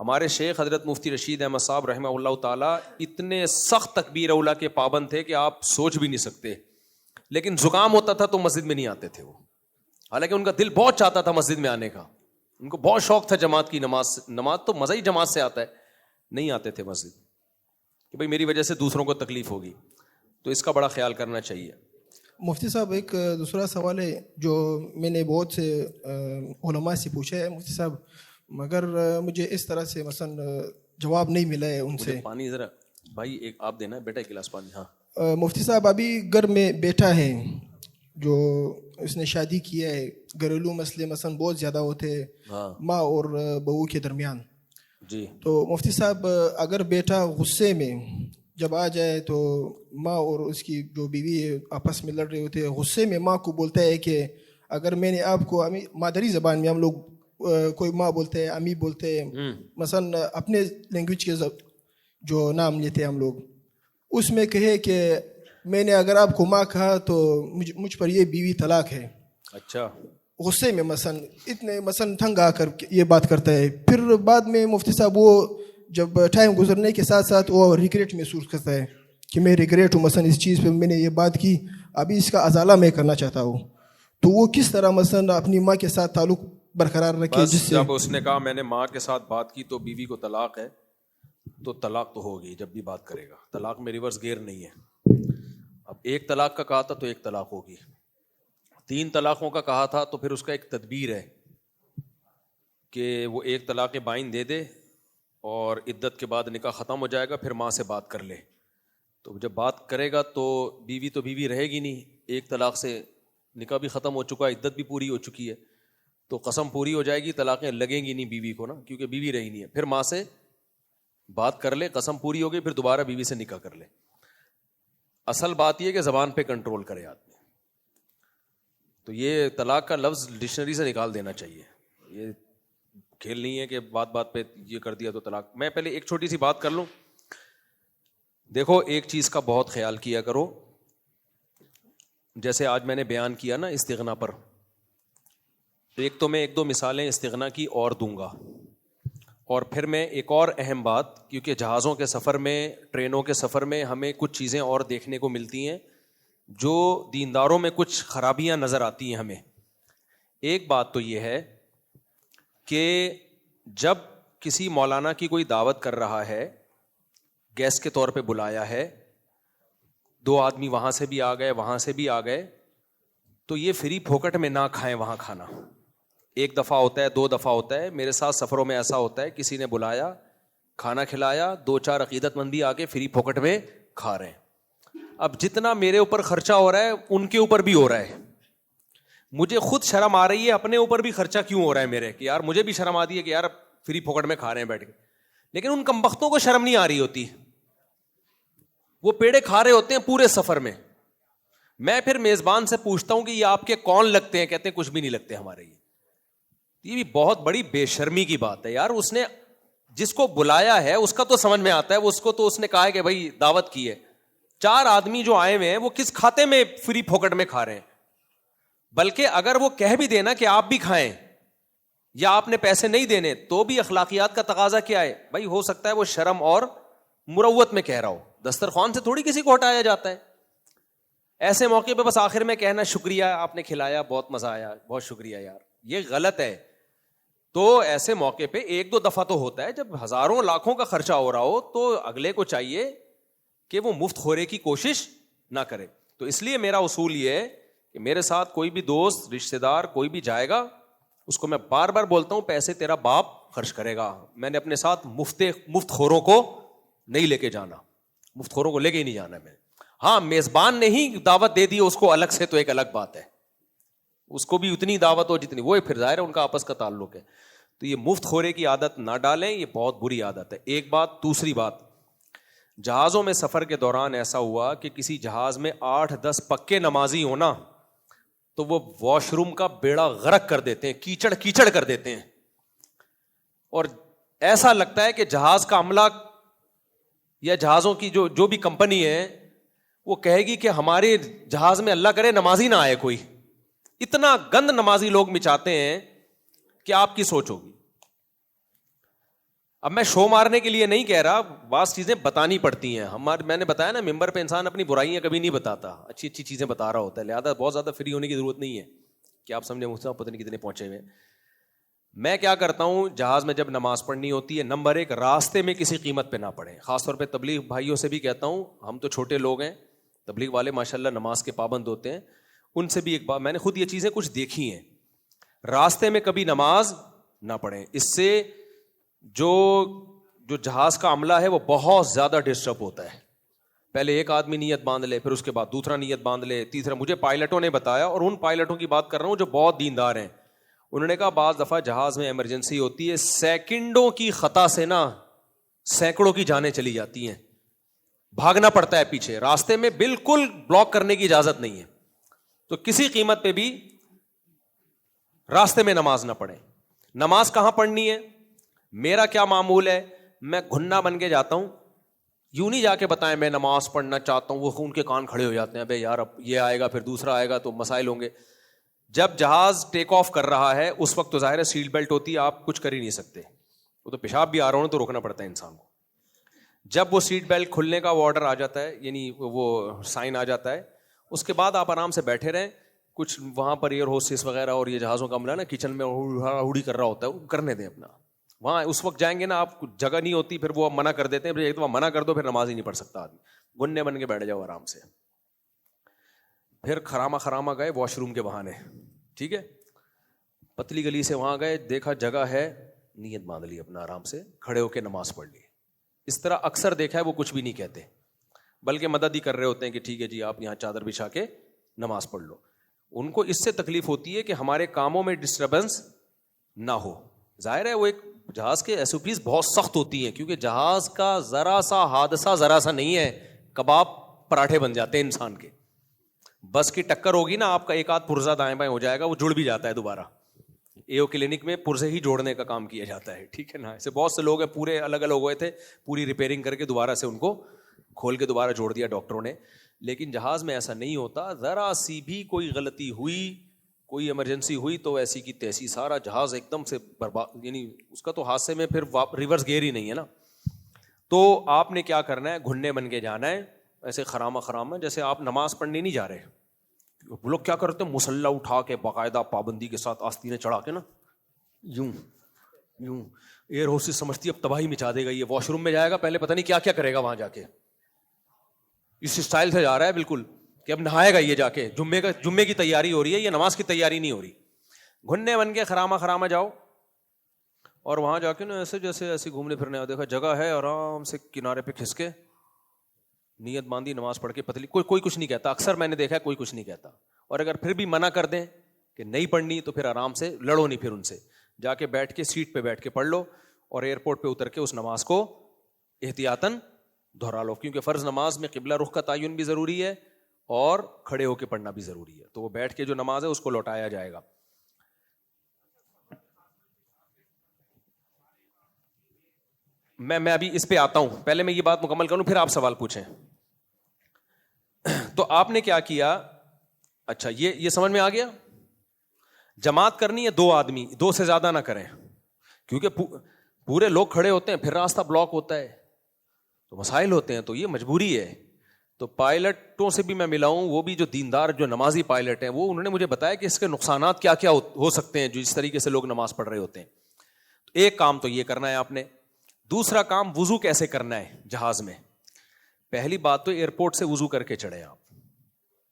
ہمارے شیخ حضرت مفتی رشید احمد صاحب رحمہ اللہ تعالیٰ اتنے سخت تکبیر اولا کے پابند تھے کہ آپ سوچ بھی نہیں سکتے, لیکن زکام ہوتا تھا تو مسجد میں نہیں آتے تھے وہ, حالانکہ ان کا دل بہت چاہتا تھا مسجد میں آنے کا, ان کو بہت شوق تھا جماعت کی نماز تو مزہ ہی جماعت سے آتا ہے, نہیں آتے تھے مسجد کہ بھئی میری وجہ سے دوسروں کو تکلیف ہوگی. تو اس کا بڑا خیال کرنا چاہیے. مفتی صاحب ایک دوسرا سوال ہے جو میں نے بہت سے علماء سے پوچھا ہے مفتی صاحب. مگر مجھے اس طرح سے مثلا جواب نہیں ملا ہے ان سے. پانی ذرا بھائی ایک آپ دینا بیٹا ایک گلاس پانی. ہاں مفتی صاحب ابھی گھر میں بیٹا ہے جو اس نے شادی کیا ہے, گھریلو مسئلے مثلا بہت زیادہ ہوتے ہیں ماں اور بہو کے درمیان جی. تو مفتی صاحب اگر بیٹا غصے میں جب آ جائے تو ماں اور اس کی جو بیوی ہے آپس میں لڑ رہے ہوتے ہیں, غصے میں ماں کو بولتا ہے کہ اگر میں نے آپ کو مادری زبان میں ہم لوگ کوئی ماں بولتے ہیں امی بولتے ہیں مثلا اپنے لینگویج کے جو نام لیتے ہیں ہم لوگ, اس میں کہے کہ میں نے اگر آپ کو ماں کہا تو مجھ پر یہ بیوی طلاق ہے. اچھا غصے میں مثلا اتنے مثلا تنگ آ کر یہ بات کرتا ہے, پھر بعد میں مفتی صاحب وہ جب ٹائم گزرنے کے ساتھ ساتھ وہ ریگریٹ محسوس کرتا ہے کہ میں ریگریٹ ہوں مثلا اس چیز پہ میں نے یہ بات کی, ابھی اس کا ازالہ میں کرنا چاہتا ہوں. تو وہ کس طرح مثلا اپنی ماں کے ساتھ تعلق برقرار رکھے؟ جس سے جب اس نے کہا میں نے ماں کے ساتھ بات کی تو بیوی کو طلاق ہے, تو طلاق تو ہوگی جب بھی بات کرے گا. طلاق میں ریورس گیئر نہیں ہے. اب ایک طلاق کا کہا تھا تو ایک طلاق ہوگی, 3 طلاقوں کا کہا تھا تو پھر اس کا ایک تدبیر ہے کہ وہ ایک طلاق بائن دے دے اور عدت کے بعد نکاح ختم ہو جائے گا, پھر ماں سے بات کر لے. تو جب بات کرے گا تو بیوی رہے گی نہیں, ایک طلاق سے نکاح بھی ختم ہو چکا ہے, عدت بھی پوری ہو چکی ہے, تو قسم پوری ہو جائے گی, طلاقیں لگیں گی نہیں بیوی کو نا, کیونکہ بیوی رہی نہیں ہے. پھر ماں سے بات کر لے, قسم پوری ہو گئی, پھر دوبارہ بیوی سے نکاح کر لے. اصل بات یہ کہ زبان پہ کنٹرول کرے آدمی. تو یہ طلاق کا لفظ ڈکشنری سے نکال دینا چاہیے. یہ کھیل نہیں ہے کہ بات بات پہ یہ کر دیا تو طلاق. میں پہلے ایک چھوٹی سی بات کر لوں. دیکھو ایک چیز کا بہت خیال کیا کرو, جیسے آج میں نے بیان کیا نا استغنا پر, ایک تو میں 1-2 مثالیں استغنا کی اور دوں گا, اور پھر میں ایک اور اہم بات, کیونکہ جہازوں کے سفر میں, ٹرینوں کے سفر میں ہمیں کچھ چیزیں اور دیکھنے کو ملتی ہیں جو دینداروں میں کچھ خرابیاں نظر آتی ہیں ہمیں. ایک بات تو یہ ہے کہ جب کسی مولانا کی کوئی دعوت کر رہا ہے, گیسٹ کے طور پہ بلایا ہے, 2 آدمی وہاں سے بھی آ گئے وہاں سے بھی آ گئے, تو یہ فری پھوکٹ میں نہ کھائیں وہاں کھانا. 1 دفعہ ہوتا ہے, 2 دفعہ ہوتا ہے. میرے ساتھ سفروں میں ایسا ہوتا ہے, کسی نے بلایا, کھانا کھلایا, 2-4 عقیدت مند بھی آ کے فری پھوکٹ میں کھا رہے ہیں. اب جتنا میرے اوپر خرچہ ہو رہا ہے ان کے اوپر بھی ہو رہا ہے. مجھے خود شرم آ رہی ہے اپنے اوپر بھی خرچہ کیوں ہو رہا ہے میرے, کہ یار مجھے بھی شرم آتی ہے کہ یار فری پھوکٹ میں کھا رہے ہیں بیٹھ کے. لیکن ان کمبختوں کو شرم نہیں آ رہی ہوتی, وہ پیڑے کھا رہے ہوتے ہیں پورے سفر میں. میں پھر میزبان سے پوچھتا ہوں کہ یہ آپ کے کون لگتے ہیں, کہتے ہیں کچھ بھی نہیں لگتے ہمارے. یہ بھی بہت بڑی بے شرمی کی بات ہے یار. اس نے جس کو بلایا ہے اس کا تو سمجھ میں آتا ہے, وہ اس کو تو اس نے کہا ہے کہ بھائی دعوت کی ہے. 4 آدمی جو آئے ہوئے ہیں وہ کس کھاتے میں فری پھوکٹ میں کھا رہے ہیں. بلکہ اگر وہ کہہ بھی دینا کہ آپ بھی کھائیں یا آپ نے پیسے نہیں دینے, تو بھی اخلاقیات کا تقاضا کیا ہے بھائی, ہو سکتا ہے وہ شرم اور مروت میں کہہ رہا ہو. دسترخوان سے تھوڑی کسی کو ہٹایا جاتا ہے. ایسے موقع پہ بس آخر میں کہنا شکریہ آپ نے کھلایا, بہت مزہ آیا, بہت شکریہ یار, یہ غلط ہے. تو ایسے موقع پہ 1-2 دفعہ تو ہوتا ہے, جب ہزاروں لاکھوں کا خرچہ ہو رہا ہو تو اگلے کو چاہیے کہ وہ مفت خورے کی کوشش نہ کرے. تو اس لیے میرا اصول یہ ہے کہ میرے ساتھ کوئی بھی دوست, رشتہ دار کوئی بھی جائے گا, اس کو میں بار بار بولتا ہوں پیسے تیرا باپ خرچ کرے گا. میں نے اپنے ساتھ مفت خوروں کو نہیں لے کے جانا, مفت خوروں کو لے کے ہی نہیں جانا میں. ہاں میزبان نے ہی دعوت دے دی اس کو الگ سے, تو ایک الگ بات ہے, اس کو بھی اتنی دعوت ہو جتنی وہ, پھر ظاہر ہے ان کا آپس کا تعلق ہے. تو یہ مفت خورے کی عادت نہ ڈالیں, یہ بہت بری عادت ہے. ایک بات. دوسری بات, جہازوں میں سفر کے دوران ایسا ہوا کہ کسی جہاز میں 8-10 پکے نمازی ہونا تو وہ واش روم کا بیڑا غرق کر دیتے ہیں, کیچڑ کر دیتے ہیں. اور ایسا لگتا ہے کہ جہاز کا عملہ یا جہازوں کی جو بھی کمپنی ہے وہ کہے گی کہ ہمارے جہاز میں اللہ کرے نمازی نہ آئے کوئی. اتنا گند نمازی لوگ مچاتے ہیں کہ آپ کی سوچ ہوگی. اب میں شو مارنے کے لیے نہیں کہہ رہا, بعض چیزیں بتانی پڑتی ہیں. میں نے بتایا نا ممبر پہ انسان اپنی برائیاں کبھی نہیں بتاتا, اچھی چیزیں بتا رہا ہوتا ہے. لہٰذا بہت زیادہ فری ہونے کی ضرورت نہیں ہے کہ آپ سمجھیں مجھ سے پتہ نہیں کتنے پہنچے ہوئے. میں کیا کرتا ہوں, جہاز میں جب نماز پڑھنی ہوتی ہے, نمبر 1 راستے میں کسی قیمت پہ نہ پڑھیں. خاص طور پہ تبلیغ بھائیوں سے بھی کہتا ہوں, ہم تو چھوٹے لوگ ہیں, تبلیغ والے ماشاءاللہ نماز کے پابند ہوتے ہیں, ان سے بھی ایک بات, میں نے خود یہ چیزیں کچھ دیکھی ہیں. راستے میں کبھی نماز نہ پڑھیں. اس سے جو جہاز کا عملہ ہے وہ بہت زیادہ ڈسٹرب ہوتا ہے. پہلے ایک آدمی نیت باندھ لے, پھر اس کے بعد دوسرا نیت باندھ لے, تیسرا. مجھے پائلٹوں نے بتایا, اور ان پائلٹوں کی بات کر رہا ہوں جو بہت دیندار ہیں, انہوں نے کہا بعض دفعہ جہاز میں ایمرجنسی ہوتی ہے, سیکنڈوں کی خطا سے نا سینکڑوں کی جانیں چلی جاتی ہیں, بھاگنا پڑتا ہے پیچھے, راستے میں بالکل بلاک کرنے کی اجازت نہیں ہے. تو کسی قیمت پہ بھی راستے میں نماز نہ پڑھیں. نماز کہاں پڑھنی ہے؟ میرا کیا معمول ہے, میں گھنا بن کے جاتا ہوں, یوں نہیں جا کے بتائیں میں نماز پڑھنا چاہتا ہوں, وہ خون کے کان کھڑے ہو جاتے ہیں, بھائی یار اب یہ آئے گا پھر دوسرا آئے گا تو مسائل ہوں گے. جب جہاز ٹیک آف کر رہا ہے اس وقت تو ظاہر ہے سیٹ بیلٹ ہوتی ہے, آپ کچھ کر ہی نہیں سکتے, وہ تو پیشاب بھی آ رہا ہوں تو روکنا پڑتا ہے انسان کو. جب وہ سیٹ بیلٹ کھلنے کا وہ آرڈر آ جاتا ہے, یعنی وہ سائن آ جاتا ہے, اس کے بعد آپ آرام سے بیٹھے رہیں. کچھ وہاں پر ایئر ہوسٹس وغیرہ اور یہ جہازوں کا عملہ نا کچن میں ہوڑی کر رہا ہوتا ہے, وہ کرنے دیں اپنا. وہاں اس وقت جائیں گے نا آپ, جگہ نہیں ہوتی, پھر وہ منع کر دیتے ہیں, پھر ایک دفعہ منع کر دو پھر نماز ہی نہیں پڑھ سکتا آدمی. گنے بن کے بیٹھ جاؤ آرام سے. پھر خراما گئے واش روم کے بہانے, ٹھیک ہے, پتلی گلی سے وہاں گئے, دیکھا جگہ ہے, نیت باندھ لی اپنا, آرام سے کھڑے ہو کے نماز پڑھ لی. اس طرح اکثر دیکھا ہے وہ کچھ بھی نہیں کہتے, بلکہ مدد ہی کر رہے ہوتے ہیں کہ ٹھیک ہے جی آپ یہاں چادر بچھا کے نماز پڑھ لو. ان کو اس سے تکلیف ہوتی ہے کہ ہمارے کاموں میں ڈسٹربنس نہ ہو. ظاہر ہے وہ ایک جہاز کے ایس او پیز بہت سخت ہوتی ہیں, کیونکہ جہاز کا ذرا سا حادثہ ذرا سا نہیں ہے, کباب پراٹھے بن جاتے ہیں انسان کے. بس کی ٹکر ہوگی نا, آپ کا ایک آدھ پرزہ دائیں بائیں ہو جائے گا, وہ جڑ بھی جاتا ہے دوبارہ. ایو کلینک میں پرزے ہی جوڑنے کا کام کیا جاتا ہے, ٹھیک ہے نا. ایسے بہت سے لوگ ہیں پورے الگ الگ ہوئے تھے, پوری ریپیئرنگ کر کے دوبارہ سے ان کو کھول کے دوبارہ جوڑ دیا ڈاکٹروں نے. لیکن جہاز میں ایسا نہیں ہوتا, ذرا سی بھی کوئی غلطی ہوئی, کوئی ایمرجنسی ہوئی تو ایسی کی تیسی سارا جہاز ایک دم سے برباد, یعنی اس کا تو حادثے میں پھر ریورس گیئر ہی نہیں ہے نا. تو آپ نے کیا کرنا ہے, گھننے بن کے جانا ہے, ایسے خراما جیسے آپ نماز پڑھنے نہیں جا رہے. وہ لوگ کیا کرتے ہیں, مسلح اٹھا کے باقاعدہ پابندی کے ساتھ آستینیں چڑھا کے نا یوں ایئر ہوسٹس سمجھتی ہے اب تباہی مچا دے گا, یہ واش روم میں جائے گا پہلے پتہ نہیں کیا کیا کرے گا وہاں جا کے, اس اسٹائل سے جا رہا ہے بالکل کہ اب نہائے گا یہ جا کے, جمعے کی تیاری ہو رہی ہے, یہ نماز کی تیاری نہیں ہو رہی. گھننے بن کے خراما جاؤ, اور وہاں جا کے نا ایسے جیسے ایسے گھومنے پھرنے, دیکھا جگہ ہے, آرام سے کنارے پہ کھس کے نیت باندھی, نماز پڑھ کے پتلی. کوئی کچھ نہیں کہتا, اکثر میں نے دیکھا کوئی کچھ نہیں کہتا. اور اگر پھر بھی منع کر دیں کہ نہیں پڑھنی تو پھر آرام سے لڑو نہیں, پھر ان سے جا کے بیٹھ کے سیٹ پہ بیٹھ کے پڑھ لو, اور ایئرپورٹ پہ اتر کے اس نماز کو احتیاطاً دہرا لو, کیونکہ فرض نماز میں قبلہ رخ کا تعین بھی ضروری ہے اور کھڑے ہو کے پڑھنا بھی ضروری ہے. تو وہ بیٹھ کے جو نماز ہے اس کو لوٹایا جائے گا. میں ابھی اس پہ آتا ہوں, پہلے میں یہ بات مکمل کروں پھر آپ سوال پوچھیں. تو آپ نے کیا کیا, اچھا یہ سمجھ میں آ گیا. جماعت کرنی ہے 2 آدمی, 2 سے زیادہ نہ کریں, کیونکہ پورے لوگ کھڑے ہوتے ہیں, پھر راستہ بلاک ہوتا ہے تو مسائل ہوتے ہیں, تو یہ مجبوری ہے. تو پائلٹوں سے بھی میں ملا ہوں, وہ بھی جو دیندار جو نمازی پائلٹ ہیں, وہ انہوں نے مجھے بتایا کہ اس کے نقصانات کیا کیا ہو سکتے ہیں جو اس طریقے سے لوگ نماز پڑھ رہے ہوتے ہیں. ایک کام تو یہ کرنا ہے آپ نے. دوسرا کام وضو کیسے کرنا ہے جہاز میں. پہلی بات تو ایئرپورٹ سے وضو کر کے چڑھے آپ.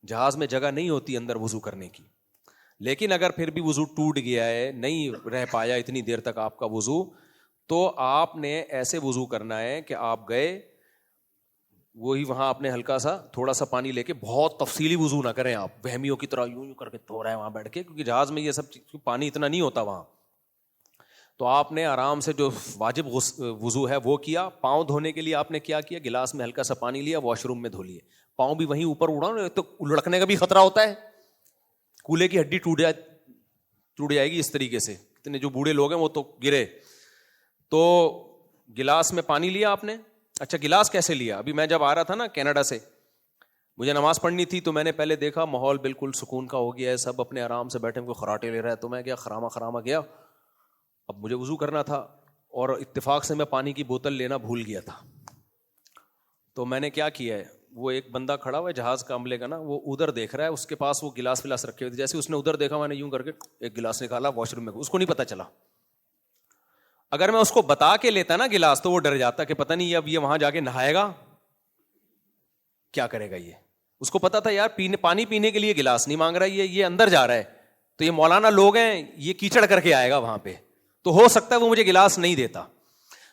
جہاز میں جگہ نہیں ہوتی اندر وضو کرنے کی, لیکن اگر پھر بھی وضو ٹوٹ گیا ہے, نہیں رہ پایا اتنی دیر تک آپ کا وضو, تو آپ نے ایسے وضو کرنا ہے کہ آپ گئے وہی وہاں آپ نے ہلکا سا تھوڑا سا پانی لے کے, بہت تفصیلی وضو نہ کریں آپ وہمیوں کی طرح یوں کر کے دھو رہے ہیں وہاں بیٹھ کے, کیونکہ جہاز میں یہ سب پانی اتنا نہیں ہوتا وہاں. تو آپ نے آرام سے جو واجب وضو ہے وہ کیا. پاؤں دھونے کے لیے آپ نے کیا کیا, گلاس میں ہلکا سا پانی لیا, واش روم میں دھو لیے. پاؤں بھی وہیں اوپر اڑا تو لڑکنے کا بھی خطرہ ہوتا ہے, کولے کی ہڈی ٹوٹ جائے گی اس طریقے سے. اتنے جو بوڑھے لوگ ہیں وہ تو گرے. تو گلاس میں پانی لیا آپ نے. اچھا گلاس کیسے لیا؟ ابھی میں جب آ رہا تھا نا کینیڈا سے, مجھے نماز پڑھنی تھی, تو میں نے پہلے دیکھا ماحول بالکل سکون کا ہو گیا ہے, سب اپنے آرام سے بیٹھے کوئی خراٹے لے رہا ہے, تو میں کیا خراما گیا. اب مجھے وضو کرنا تھا اور اتفاق سے میں پانی کی بوتل لینا بھول گیا تھا. تو میں نے کیا کیا ہے, وہ ایک بندہ کھڑا ہوا ہے جہاز کا عملے کا نا, وہ ادھر دیکھ رہا ہے, اس کے پاس وہ گلاس ولاس رکھے ہوئے تھے. جیسے اس نے ادھر دیکھا, میں نے یوں کر کے ایک گلاس نکالا واش روم میں, اس کو نہیں پتا چلا. اگر میں اس کو بتا کے لیتا نا گلاس, تو وہ ڈر جاتا کہ پتہ نہیں اب یہ وہاں جا کے نہائے گا, کیا کرے گا یہ. اس کو پتا تھا یار پانی پینے کے لیے گلاس نہیں مانگ رہا, یہ اندر جا رہا ہے, تو یہ مولانا لوگ ہیں, یہ کیچڑ کر کے آئے گا وہاں پہ, تو ہو سکتا ہے وہ مجھے گلاس نہیں دیتا.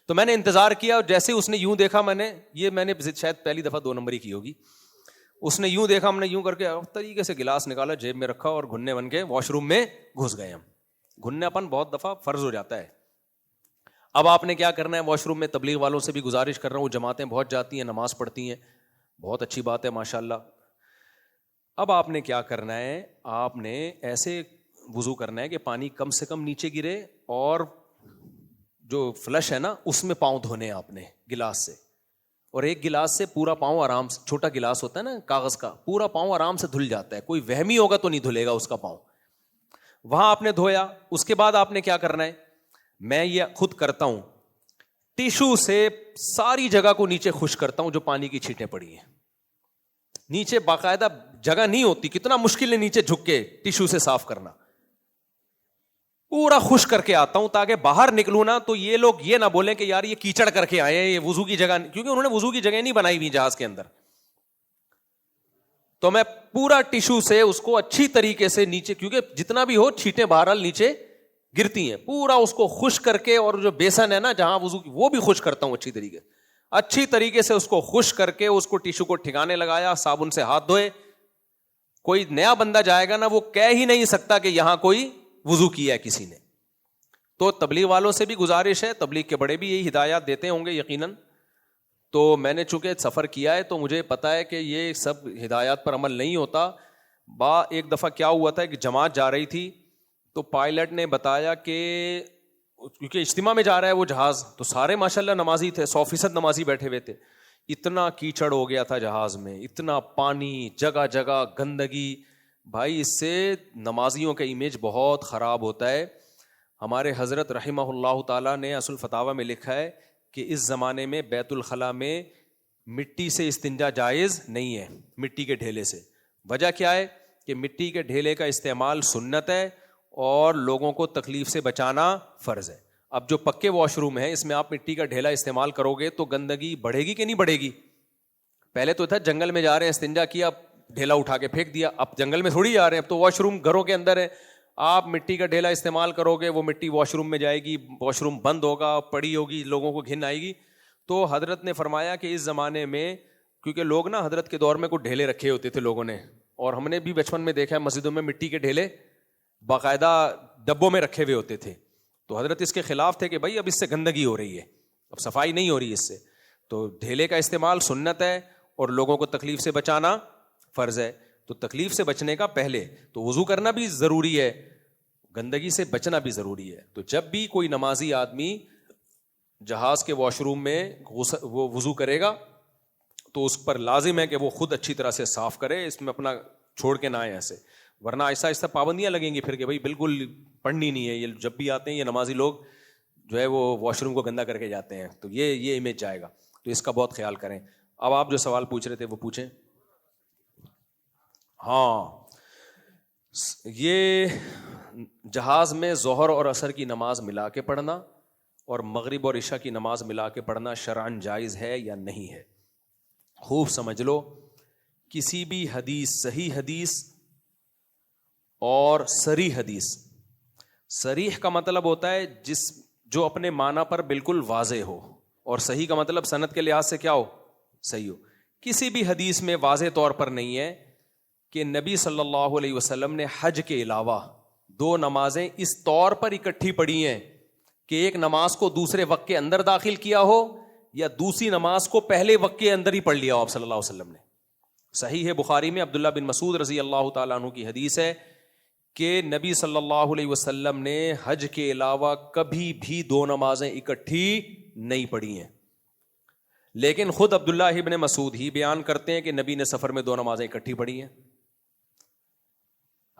تو میں نے انتظار کیا اور جیسے اس نے یوں دیکھا, میں نے شاید پہلی دفعہ 2 نمبری کی ہوگی, اس نے یوں دیکھا, ہم نے یوں کر کے طریقے سے گلاس نکالا, جیب میں رکھا اور گھننے بن کے واش روم میں گھس گئے. ہم گھننا اپن بہت دفعہ فرض ہو جاتا ہے. اب آپ نے کیا کرنا ہے, واش روم میں تبلیغ والوں سے بھی گزارش کر رہا ہوں, وہ جماعتیں بہت جاتی ہیں, نماز پڑھتی ہیں, بہت اچھی بات ہے ماشاءاللہ. اب آپ نے کیا کرنا ہے, آپ نے ایسے وضو کرنا ہے کہ پانی کم سے کم نیچے گرے اور جو فلش ہے نا اس میں پاؤں دھونے ہیں آپ نے گلاس سے, اور ایک گلاس سے پورا پاؤں آرام سے, چھوٹا گلاس ہوتا ہے نا کاغذ کا, پورا پاؤں آرام سے دھل جاتا ہے, کوئی وہمی ہوگا تو نہیں دھلے گا اس کا پاؤں. وہاں آپ نے دھویا, اس کے بعد آپ نے کیا کرنا ہے, میں یہ خود کرتا ہوں, ٹیشو سے ساری جگہ کو نیچے خشک کرتا ہوں جو پانی کی چھینٹیں پڑی ہیں. نیچے باقاعدہ جگہ نہیں ہوتی, کتنا مشکل ہے نیچے جھک کے ٹیشو سے صاف کرنا, پورا خشک کر کے آتا ہوں تاکہ باہر نکلوں نا تو یہ لوگ یہ نہ بولیں کہ یار یہ کیچڑ کر کے آئے ہیں, یہ وضو کی جگہ, کیونکہ انہوں نے وضو کی جگہ نہیں بنائی ہوئی جہاز کے اندر. تو میں پورا ٹیشو سے اس کو اچھی طریقے سے نیچے, کیونکہ جتنا بھی ہو چھینٹیں بہرحال نیچے گرتی ہیں, پورا اس کو خشک کر کے, اور جو بیسن ہے نا جہاں وضو کی وہ بھی خشک کرتا ہوں اچھی طریقے سے اس کو خشک کر کے اس کو ٹیشو کو ٹھکانے لگایا, صابن سے ہاتھ دھوئے. کوئی نیا بندہ جائے گا نا وہ کہہ ہی نہیں سکتا کہ یہاں کوئی وضو کیا ہے کسی نے. تو تبلیغ والوں سے بھی گزارش ہے, تبلیغ کے بڑے بھی یہی ہدایات دیتے ہوں گے یقیناً. تو میں نے چونکہ سفر کیا ہے تو مجھے پتا ہے کہ یہ سب ہدایات پر عمل نہیں ہوتا. ایک دفعہ کیا ہوا تھا کہ جماعت جا رہی تھی تو پائلٹ نے بتایا کہ کیونکہ اجتماع میں جا رہا ہے وہ جہاز, تو سارے ماشاءاللہ نمازی تھے, 100% نمازی بیٹھے ہوئے تھے. اتنا کیچڑ ہو گیا تھا جہاز میں, اتنا پانی, جگہ جگہ گندگی. بھائی اس سے نمازیوں کا امیج بہت خراب ہوتا ہے. ہمارے حضرت رحمہ اللہ تعالیٰ نے اصل فتاوی میں لکھا ہے کہ اس زمانے میں بیت الخلاء میں مٹی سے استنجا جائز نہیں ہے, مٹی کے ڈھیلے سے. وجہ کیا ہے کہ مٹی کے ڈھیلے کا استعمال سنت ہے اور لوگوں کو تکلیف سے بچانا فرض ہے. اب جو پکے واش روم ہیں اس میں آپ مٹی کا ڈھیلا استعمال کرو گے تو گندگی بڑھے گی کہ نہیں بڑھے گی؟ پہلے تو تھا جنگل میں جا رہے ہیں استنجا کیا, ڈھیلا اٹھا کے پھینک دیا. اب جنگل میں تھوڑی جا رہے ہیں, اب تو واش روم گھروں کے اندر ہے. آپ مٹی کا ڈھیلا استعمال کرو گے, وہ مٹی واش روم میں جائے گی, واش روم بند ہوگا, پڑی ہوگی, لوگوں کو گھن آئے گی. تو حضرت نے فرمایا کہ اس زمانے میں, کیونکہ لوگ نا حضرت کے دور میں کوئی ڈھیلے رکھے ہوتے تھے لوگوں نے, اور ہم نے بھی بچپن میں دیکھا ہے مسجدوں میں مٹی کے ڈھیلے باقاعدہ ڈبوں میں رکھے ہوئے ہوتے تھے. تو حضرت اس کے خلاف تھے کہ بھائی اب اس سے گندگی ہو رہی ہے, اب صفائی نہیں ہو رہی اس سے. تو ڈھیلے کا استعمال سنت ہے اور لوگوں کو تکلیف سے بچانا فرض ہے. تو تکلیف سے بچنے کا پہلے تو وضو کرنا بھی ضروری ہے, گندگی سے بچنا بھی ضروری ہے. تو جب بھی کوئی نمازی آدمی جہاز کے واش روم میں وہ وضو کرے گا تو اس پر لازم ہے کہ وہ خود اچھی طرح سے صاف کرے, اس میں اپنا چھوڑ کے نہ آئے ایسے, ورنہ آہستہ آہستہ پابندیاں لگیں گی پھر کہ بھائی بالکل پڑھنی نہیں ہے. یہ جب بھی آتے ہیں یہ نمازی لوگ جو ہے وہ واش روم کو گندا کر کے جاتے ہیں, تو یہ امیج جائے گا. تو اس کا بہت خیال کریں. اب آپ جو سوال پوچھ رہے تھے وہ پوچھیں. ہاں, یہ جہاز میں ظہر اور عصر کی نماز ملا کے پڑھنا اور مغرب اور عشاء کی نماز ملا کے پڑھنا شرعاً جائز ہے یا نہیں ہے؟ خوب سمجھ لو, کسی بھی حدیث, صحیح حدیث اور صریح حدیث, صریح کا مطلب ہوتا ہے جو اپنے معنی پر بالکل واضح ہو, اور صحیح کا مطلب سند کے لحاظ سے کیا ہو, صحیح ہو. کسی بھی حدیث میں واضح طور پر نہیں ہے کہ نبی صلی اللہ علیہ وسلم نے حج کے علاوہ 2 نمازیں اس طور پر اکٹھی پڑھی ہیں کہ ایک نماز کو دوسرے وقت کے اندر داخل کیا ہو یا دوسری نماز کو پہلے وقت کے اندر ہی پڑھ لیا ہو آپ صلی اللہ علیہ وسلم نے. صحیح ہے بخاری میں عبداللہ بن مسعود رضی اللہ تعالیٰ عنہ کی حدیث ہے کہ نبی صلی اللہ علیہ وسلم نے حج کے علاوہ کبھی بھی 2 نمازیں اکٹھی نہیں پڑھی ہیں. لیکن خود عبداللہ ابن مسعود ہی بیان کرتے ہیں کہ نبی نے سفر میں 2 نمازیں اکٹھی پڑھی ہیں.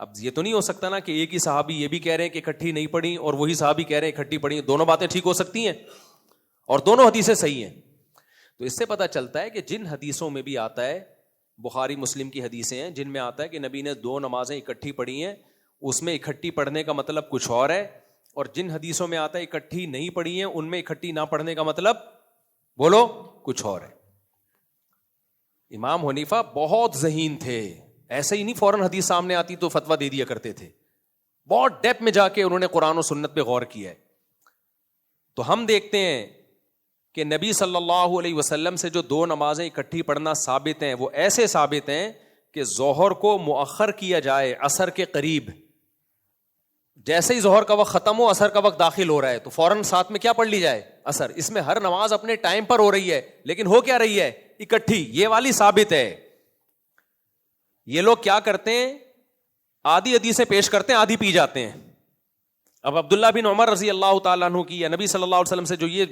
اب یہ تو نہیں ہو سکتا نا کہ ایک ہی صحابی یہ بھی کہہ رہے ہیں کہ اکٹھی نہیں پڑھی اور وہی صحابی کہہ رہے ہیں اکٹھی پڑھی. دونوں باتیں ٹھیک ہو سکتی ہیں اور دونوں حدیثیں صحیح ہیں. تو اس سے پتہ چلتا ہے کہ جن حدیثوں میں بھی آتا ہے, بخاری مسلم کی حدیثیں ہیں جن میں آتا ہے کہ نبی نے 2 نمازیں اکٹھی پڑھی ہیں, اس میں اکٹھی پڑھنے کا مطلب کچھ اور ہے, اور جن حدیثوں میں آتا ہے اکٹھی نہیں پڑھی ہیں ان میں اکٹھی نہ پڑھنے کا مطلب بولو کچھ اور ہے. امام حنیفہ بہت ذہین تھے, ایسے ہی نہیں فوراً حدیث سامنے آتی تو فتویٰ دے دیا کرتے تھے, بہت ڈیپ میں جا کے انہوں نے قرآن و سنت پہ غور کیا ہے. تو ہم دیکھتے ہیں کہ نبی صلی اللہ علیہ وسلم سے جو 2 نمازیں اکٹھی پڑھنا ثابت ہیں وہ ایسے ثابت ہیں کہ ظہر کو مؤخر کیا جائے عصر کے قریب. جیسے ہی ظہر کا وقت ختم ہو عصر کا وقت داخل ہو رہا ہے تو فوراً ساتھ میں کیا پڑھ لی جائے؟ عصر. اس میں ہر نماز اپنے ٹائم پر ہو رہی ہے لیکن ہو کیا رہی ہے؟ اکٹھی. یہ والی ثابت ہے. یہ لوگ کیا کرتے ہیں؟ آدھی حدیثیں پیش کرتے ہیں, آدھی پی جاتے ہیں. اب عبداللہ بن عمر رضی اللہ تعالیٰ عنہ کی یا نبی صلی اللہ علیہ وسلم سے جو یہ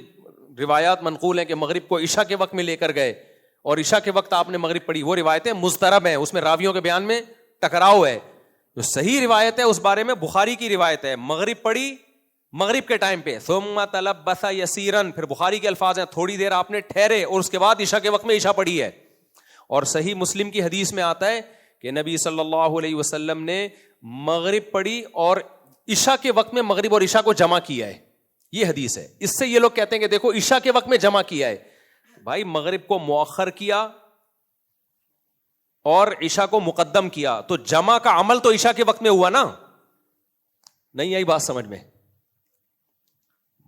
روایات منقول ہیں کہ مغرب کو عشاء کے وقت میں لے کر گئے اور عشاء کے وقت آپ نے مغرب پڑھی, وہ روایتیں مضطرب ہیں, اس میں راویوں کے بیان میں ٹکراؤ ہے. جو صحیح روایت ہے اس بارے میں بخاری کی روایت ہے, مغرب پڑھی مغرب کے ٹائم پہ, ثم تلبس یسیرن, پھر بخاری کے الفاظ ہیں تھوڑی دیر آپ نے ٹھہرے اور اس کے بعد عشاء کے وقت میں عشاء پڑھی ہے. اور صحیح مسلم کی حدیث میں آتا ہے کہ نبی صلی اللہ علیہ وسلم نے مغرب پڑھی اور عشاء کے وقت میں مغرب اور عشاء کو جمع کیا ہے. یہ حدیث ہے. اس سے یہ لوگ کہتے ہیں کہ دیکھو عشاء کے وقت میں جمع کیا ہے. بھائی مغرب کو مؤخر کیا اور عشاء کو مقدم کیا تو جمع کا عمل تو عشاء کے وقت میں ہوا نا. نہیں آئی بات سمجھ میں؟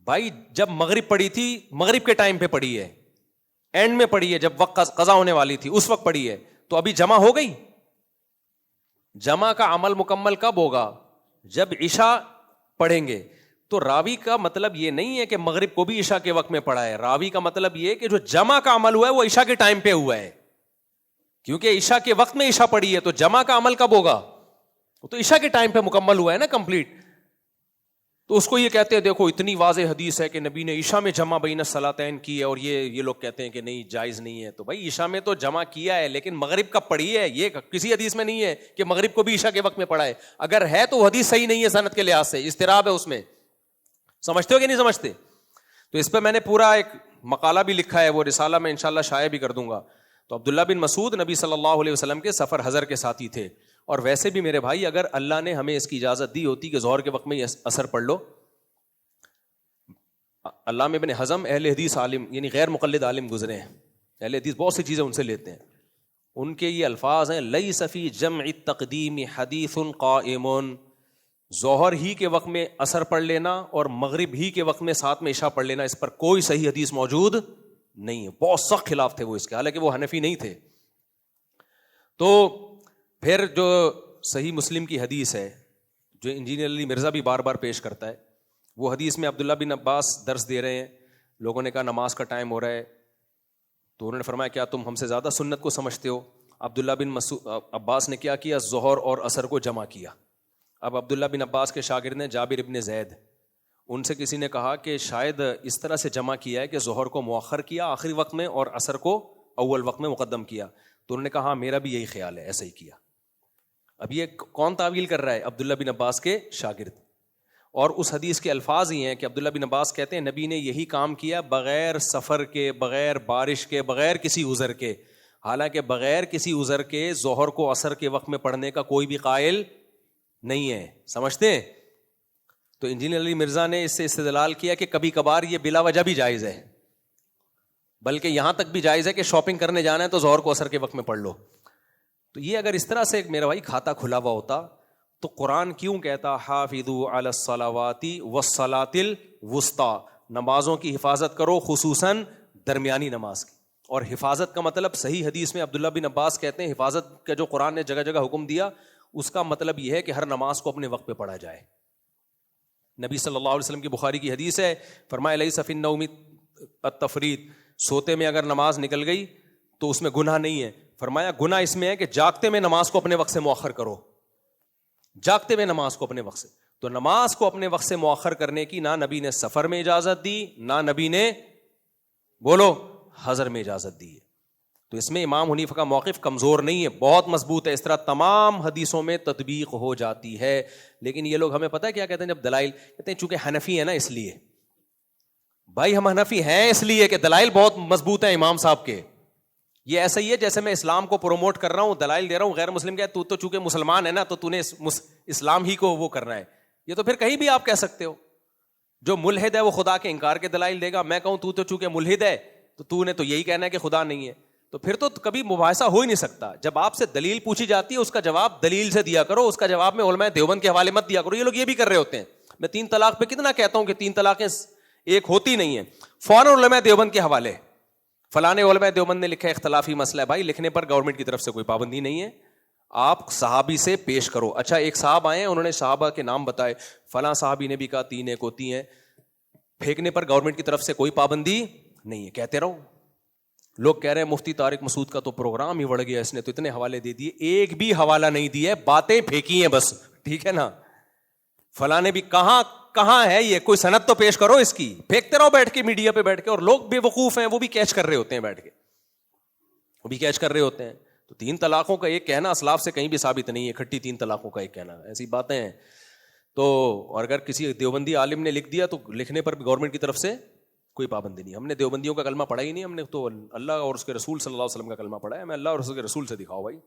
بھائی جب مغرب پڑھی تھی مغرب کے ٹائم پہ پڑھی ہے, اینڈ میں پڑھی ہے جب وقت قضا ہونے والی تھی اس وقت پڑھی ہے, تو ابھی جمع ہو گئی. جمع کا عمل مکمل کب ہوگا؟ جب عشاء پڑھیں گے. تو راوی کا مطلب یہ نہیں ہے کہ مغرب کو بھی عشاء کے وقت میں پڑھا ہے. راوی کا مطلب یہ کہ جو جمع کا عمل ہوا ہے وہ عشاء کے ٹائم پہ ہوا ہے, کیونکہ عشاء کے وقت میں عشاء پڑھی ہے تو جمع کا عمل کب ہوگا؟ تو عشاء کے ٹائم پہ مکمل ہوا ہے نا, کمپلیٹ. تو اس کو یہ کہتے ہیں دیکھو اتنی واضح حدیث ہے کہ نبی نے عشاء میں جمع بین الصلاتین کی ہے, اور یہ لوگ کہتے ہیں کہ نہیں جائز نہیں ہے. تو بھائی عشاء میں تو جمع کیا ہے لیکن مغرب کب پڑھی ہے یہ کسی حدیث میں نہیں ہے کہ مغرب کو بھی عشاء کے وقت میں پڑھا ہے. اگر ہے تو وہ حدیث صحیح نہیں ہے سند کے لحاظ سے, اضطراب ہے اس میں. سمجھتے ہو کہ نہیں سمجھتے؟ تو اس پہ میں نے پورا ایک مقالہ بھی لکھا ہے, وہ رسالہ میں انشاءاللہ شائع بھی کر دوں گا. تو عبداللہ بن مسعود نبی صلی اللہ علیہ وسلم کے سفر حضر کے ساتھی تھے. اور ویسے بھی میرے بھائی اگر اللہ نے ہمیں اس کی اجازت دی ہوتی کہ ظہر کے وقت میں اثر پڑھ لو. علامہ ابن حزم اہل حدیث عالم یعنی غیر مقلد عالم گزرے ہیں, اہل حدیث بہت سی چیزیں ان سے لیتے ہیں. ان کے یہ الفاظ ہیں لیس فی جمع التقدیم حدیث قائم, ظہر ہی کے وقت میں اثر پڑھ لینا اور مغرب ہی کے وقت میں ساتھ میں عشاء پڑھ لینا, اس پر کوئی صحیح حدیث موجود نہیں ہے. بہت سخت خلاف تھے وہ اس کے, حالانکہ وہ حنفی نہیں تھے. تو پھر جو صحیح مسلم کی حدیث ہے جو انجینئر علی مرزا بھی بار بار پیش کرتا ہے, وہ حدیث میں عبداللہ بن عباس درس دے رہے ہیں, لوگوں نے کہا نماز کا ٹائم ہو رہا ہے, تو انہوں نے فرمایا کیا تم ہم سے زیادہ سنت کو سمجھتے ہو؟ عبداللہ بن عباس نے کیا کیا؟ ظہر اور عصر کو جمع کیا. اب عبداللہ بن عباس کے شاگرد نے جابر ابن زید, ان سے کسی نے کہا کہ شاید اس طرح سے جمع کیا ہے کہ ظہر کو مؤخر کیا آخری وقت میں اور عصر کو اول وقت میں مقدم کیا. تو انہوں نے کہا ہاں میرا بھی یہی خیال ہے, ایسا ہی کیا. اب یہ کون تعویل کر رہا ہے؟ عبداللہ بن عباس کے شاگرد. اور اس حدیث کے الفاظ ہی ہیں کہ عبداللہ بن عباس کہتے ہیں نبی نے یہی کام کیا بغیر سفر کے, بغیر بارش کے, بغیر کسی عذر کے. حالانکہ بغیر کسی عذر کے ظہر کو عصر کے وقت میں پڑھنے کا کوئی بھی قائل نہیں ہے. سمجھتے ہیں؟ تو انجینئر علی مرزا نے اس سے استدلال کیا کہ کبھی کبھار یہ بلا وجہ بھی جائز ہے, بلکہ یہاں تک بھی جائز ہے کہ شاپنگ کرنے جانا ہے تو ظہر کو عصر کے وقت میں پڑھ لو. تو یہ اگر اس طرح سے میرا بھائی کھاتا کھلا ہوا ہوتا تو قرآن کیوں کہتا حافظوا علی الصلوات والصلاۃ الوسطی, نمازوں کی حفاظت کرو خصوصاً درمیانی نماز کی. اور حفاظت کا مطلب صحیح حدیث میں عبداللہ بن عباس کہتے ہیں حفاظت کا جو قرآن نے جگہ جگہ حکم دیا اس کا مطلب یہ ہے کہ ہر نماز کو اپنے وقت پہ پڑھا جائے. نبی صلی اللہ علیہ وسلم کی بخاری کی حدیث ہے, فرمایا لیس فی النوم التفریط, سوتے میں اگر نماز نکل گئی تو اس میں گناہ نہیں ہے. فرمایا گناہ اس میں ہے کہ جاگتے میں نماز کو اپنے وقت سے مؤخر کرو, جاگتے میں نماز کو اپنے وقت سے. تو نماز کو اپنے وقت سے مؤخر کرنے کی نہ نبی نے سفر میں اجازت دی, نہ نبی نے بولو حضر میں اجازت دی ہے. تو اس میں امام حنیفہ کا موقف کمزور نہیں ہے, بہت مضبوط ہے. اس طرح تمام حدیثوں میں تطبیق ہو جاتی ہے. لیکن یہ لوگ ہمیں پتہ ہے کیا کہتے ہیں جب دلائل کہتے ہیں چونکہ حنفی ہے نا اس لیے. بھائی ہم حنفی ہیں اس لیے کہ دلائل بہت مضبوط ہیں امام صاحب کے. یہ ایسا ہی ہے جیسے میں اسلام کو پروموٹ کر رہا ہوں, دلائل دے رہا ہوں, غیر مسلم کہے تو چونکہ مسلمان ہے نا تو نے اسلام ہی کو وہ کرنا ہے. یہ تو پھر کہیں بھی آپ کہہ سکتے ہو. جو ملحد ہے وہ خدا کے انکار کے دلائل دے گا, میں کہوں تو چونکہ ملحد ہے تو نے تو یہی کہنا ہے کہ خدا نہیں ہے. تو پھر تو کبھی مباحثہ ہو ہی نہیں سکتا. جب آپ سے دلیل پوچھی جاتی ہے اس کا جواب دلیل سے دیا کرو, اس کا جواب میں علماء دیوبند کے حوالے مت دیا کرو. یہ لوگ یہ بھی کر رہے ہوتے ہیں. میں 3 طلاق پہ کتنا کہتا ہوں کہ 3 طلاقیں ایک ہوتی نہیں ہے. فوراً علماء دیوبند کے حوالے, فلانے علماء دیوبند نے لکھا ہے اختلافی مسئلہ ہے. بھائی لکھنے پر گورنمنٹ کی طرف سے کوئی پابندی نہیں ہے, آپ صحابی سے پیش کرو. اچھا ایک صاحب آئے, انہوں نے صحابہ کے نام بتائے, فلاں صحابی نے بھی کہا 3 ایک ہوتی ہیں, پھینکنے پر گورنمنٹ کی طرف سے کوئی پابندی نہیں ہے, کہتے رہو. لوگ کہہ رہے ہیں مفتی طارق مسعود کا تو پروگرام ہی بڑھ گیا, اس نے تو اتنے حوالے دے دیے. ایک بھی حوالہ نہیں دیا, باتیں پھینکی ہیں بس, ٹھیک ہے نا. فلاں نے بھی کہاں ہے یہ, کوئی سند تو پیش کرو اس کی. پھینکتے رہو بیٹھ کے میڈیا پہ بیٹھ کے, اور لوگ بے وقوف ہیں, وہ بھی کیچ کر رہے ہوتے ہیں بیٹھ کے, وہ بھی کیچ کر رہے ہوتے ہیں. تو 3 طلاقوں کا ایک کہنا اسلاف سے کہیں بھی ثابت نہیں ہے, اکٹھی 3 طلاقوں کا ایک کہنا, ایسی باتیں ہیں. تو اور اگر کسی دیوبندی عالم نے لکھ دیا تو لکھنے پر بھی گورنمنٹ کی طرف سے کوئی پابندی نہیں. ہم نے دیوبندیوں کا کلمہ پڑھا ہی نہیں, ہم نے تو اللہ اور اس کے رسول صلی اللہ علیہ وسلم کا کلمہ پڑھا ہے. ہمیں اللہ اور اس کے رسول سے دکھاؤ بھائی,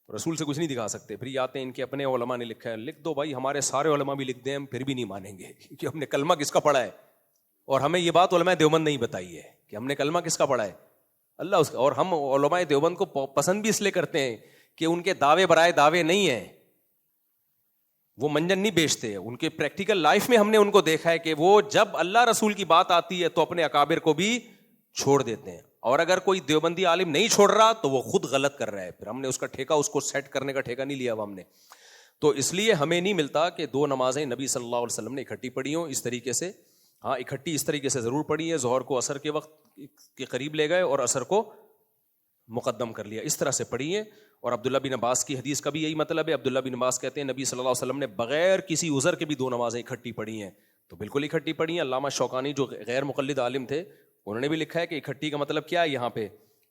رسول سے کچھ نہیں دکھا سکتے. پھر یہ آتے ہیں ان کے اپنے علماء نے لکھا ہے, لکھ دو بھائی, ہمارے سارے علماء بھی لکھ دیں, ہم پھر بھی نہیں مانیں گے, کیونکہ ہم نے کلمہ کس کا پڑھا ہے. اور ہمیں یہ بات علماء دیوبند نہیں بتائی ہے کہ ہم نے کلمہ کس کا پڑھا ہے, اللہ اس کا. اور ہم علماء دیوبند کو پسند بھی اس لیے کرتے ہیں کہ ان کے دعوے برائے دعوے نہیں ہیں, وہ منجن نہیں بیچتے. ان کے پریکٹیکل لائف میں ہم نے ان کو دیکھا ہے کہ وہ جب اللہ رسول کی بات آتی ہے تو اپنے اکابر کو بھی چھوڑ دیتے ہیں, اور اگر کوئی دیوبندی عالم نہیں چھوڑ رہا تو وہ خود غلط کر رہا ہے. پھر ہم نے اس کا ٹھیکہ, اس کو سیٹ کرنے کا ٹھیکہ نہیں لیا ہم نے. تو اس لیے ہمیں نہیں ملتا کہ 2 نمازیں نبی صلی اللہ علیہ وسلم نے اکٹھی پڑھی ہوں اس طریقے سے. ہاں اکٹھی اس طریقے سے ضرور پڑھی ہے, ظہر کو عصر کے وقت کے قریب لے گئے اور عصر کو مقدم کر لیا, اس طرح سے پڑھی ہے. اور عبداللہ بن عباس کی حدیث کا بھی یہی مطلب ہے. عبداللہ بن عباس کہتے ہیں نبی صلی اللہ علیہ وسلم نے بغیر کسی عذر کے بھی 2 نمازیں اکٹھی پڑھی ہیں. تو بالکل اکٹھی پڑھی ہیں. علامہ شوکانی جو غیر مقلد عالم تھے, انہوں نے بھی لکھا ہے کہ اکٹھی کا مطلب کیا ہے, یہاں پہ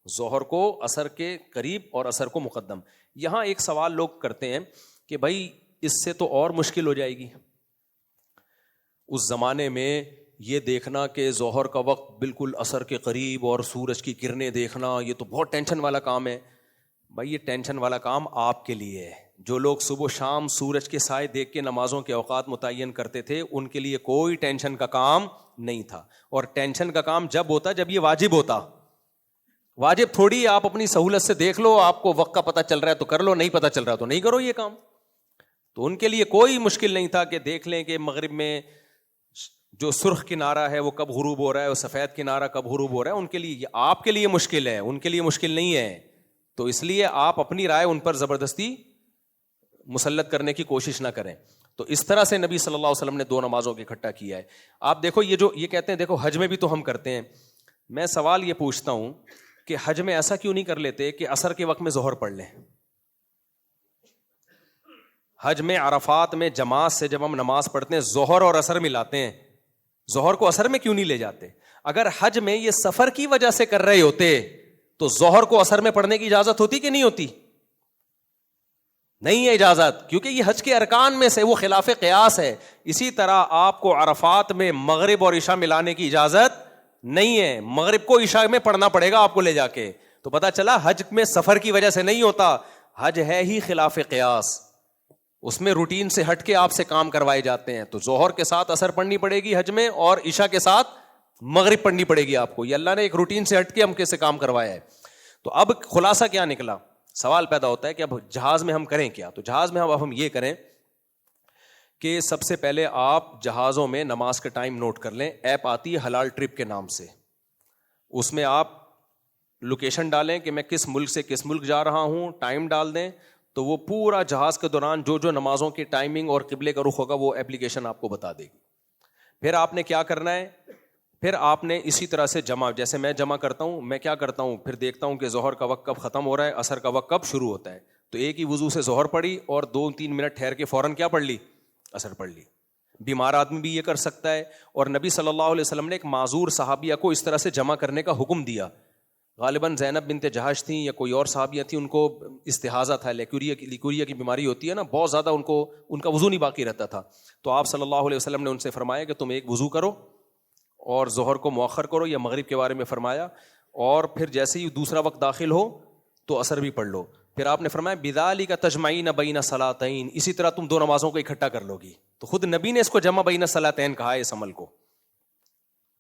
ظہر کو عصر کے قریب اور عصر کو مقدم. یہاں ایک سوال لوگ کرتے ہیں کہ بھائی اس سے تو اور مشکل ہو جائے گی. اس زمانے میں یہ دیکھنا کہ ظہر کا وقت بالکل عصر کے قریب اور سورج کی کرنیں دیکھنا, یہ تو بہت ٹینشن والا کام ہے. بھائی یہ ٹینشن والا کام آپ کے لیے ہے. جو لوگ صبح و شام سورج کے سائے دیکھ کے نمازوں کے اوقات متعین کرتے تھے, ان کے لیے کوئی ٹینشن کا کام نہیں تھا. اور ٹینشن کا کام جب ہوتا جب یہ واجب ہوتا. واجب تھوڑی آپ اپنی سہولت سے دیکھ لو, آپ کو وقت کا پتہ چل رہا ہے تو کر لو, نہیں پتہ چل رہا تو نہیں کرو یہ کام. تو ان کے لیے کوئی مشکل نہیں تھا کہ دیکھ لیں کہ مغرب میں جو سرخ کنارہ ہے وہ کب غروب ہو رہا ہے اور سفید کنارہ کب غروب ہو رہا ہے. ان کے لیے, آپ کے لیے مشکل ہے, ان کے لیے مشکل نہیں ہے. تو اس لیے آپ اپنی رائے ان پر زبردستی مسلط کرنے کی کوشش نہ کریں. تو اس طرح سے نبی صلی اللہ علیہ وسلم نے 2 نمازوں کو اکٹھا کیا ہے. آپ دیکھو یہ کہتے ہیں, دیکھو حج میں بھی تو ہم کرتے ہیں. میں سوال یہ پوچھتا ہوں کہ حج میں ایسا کیوں نہیں کر لیتے کہ عصر کے وقت میں ظہر پڑھ لیں. حج میں عرفات میں جماعت سے جب ہم نماز پڑھتے ہیں ظہر اور عصر ملاتے ہیں, ظہر کو عصر میں کیوں نہیں لے جاتے؟ اگر حج میں یہ سفر کی وجہ سے کر رہے ہوتے تو ظہر کو عصر میں پڑھنے کی اجازت ہوتی کہ نہیں ہوتی؟ نہیں ہے اجازت, کیونکہ یہ حج کے ارکان میں سے وہ خلاف قیاس ہے. اسی طرح آپ کو عرفات میں مغرب اور عشاء ملانے کی اجازت نہیں ہے. مغرب کو عشاء میں پڑھنا پڑے گا آپ کو لے جا کے. تو پتہ چلا حج میں سفر کی وجہ سے نہیں ہوتا, حج ہے ہی خلاف قیاس, اس میں روٹین سے ہٹ کے آپ سے کام کروائے جاتے ہیں. تو ظہر کے ساتھ عصر پڑھنی پڑے گی حج میں, اور عشاء کے ساتھ مغرب پڑھنی پڑے گی آپ کو. یہ اللہ نے ایک روٹین سے ہٹ کے ہم کیسے کام کروایا ہے. تو اب خلاصہ کیا نکلا؟ سوال پیدا ہوتا ہے کہ اب جہاز میں ہم کریں کیا؟ تو جہاز میں اب ہم یہ کریں کہ سب سے پہلے آپ جہازوں میں نماز کا ٹائم نوٹ کر لیں. ایپ آتی ہے حلال ٹرپ کے نام سے, اس میں آپ لوکیشن ڈالیں کہ میں کس ملک سے کس ملک جا رہا ہوں, ٹائم ڈال دیں, تو وہ پورا جہاز کے دوران جو نمازوں کی ٹائمنگ اور قبلے کا رخ ہوگا وہ ایپلیکیشن آپ کو بتا دے گی. پھر آپ نے کیا کرنا ہے, پھر آپ نے اسی طرح سے جمع, جیسے میں جمع کرتا ہوں, میں کیا کرتا ہوں, پھر دیکھتا ہوں کہ ظہر کا وقت کب ختم ہو رہا ہے, عصر کا وقت کب شروع ہوتا ہے. تو ایک ہی وضو سے ظہر پڑھی اور 2-3 منٹ ٹھہر کے فوراً کیا پڑھ لی, عصر پڑھ لی. بیمار آدمی بھی یہ کر سکتا ہے. اور نبی صلی اللہ علیہ وسلم نے ایک معذور صحابیہ کو اس طرح سے جمع کرنے کا حکم دیا. غالباً زینب بنت جہش تھیں یا کوئی اور صحابیہ تھیں, ان کو استحاضہ تھا, لیکوریا کی بیماری ہوتی ہے نا, بہت زیادہ ان کا وضو نہیں باقی رہتا تھا. تو آپ صلی اللہ علیہ وسلم نے ان سے فرمایا کہ تم ایک وضو کرو اور ظہر کو مؤخر کرو, یا مغرب کے بارے میں فرمایا, اور پھر جیسے ہی دوسرا وقت داخل ہو تو عصر بھی پڑھ لو. پھر آپ نے فرمایا بذالک تجمعین بین صلاتین, اسی طرح تم 2 نمازوں کو اکٹھا کر لو گی. تو خود نبی نے اس کو جمع بین صلاتین کہا ہے. اس عمل کو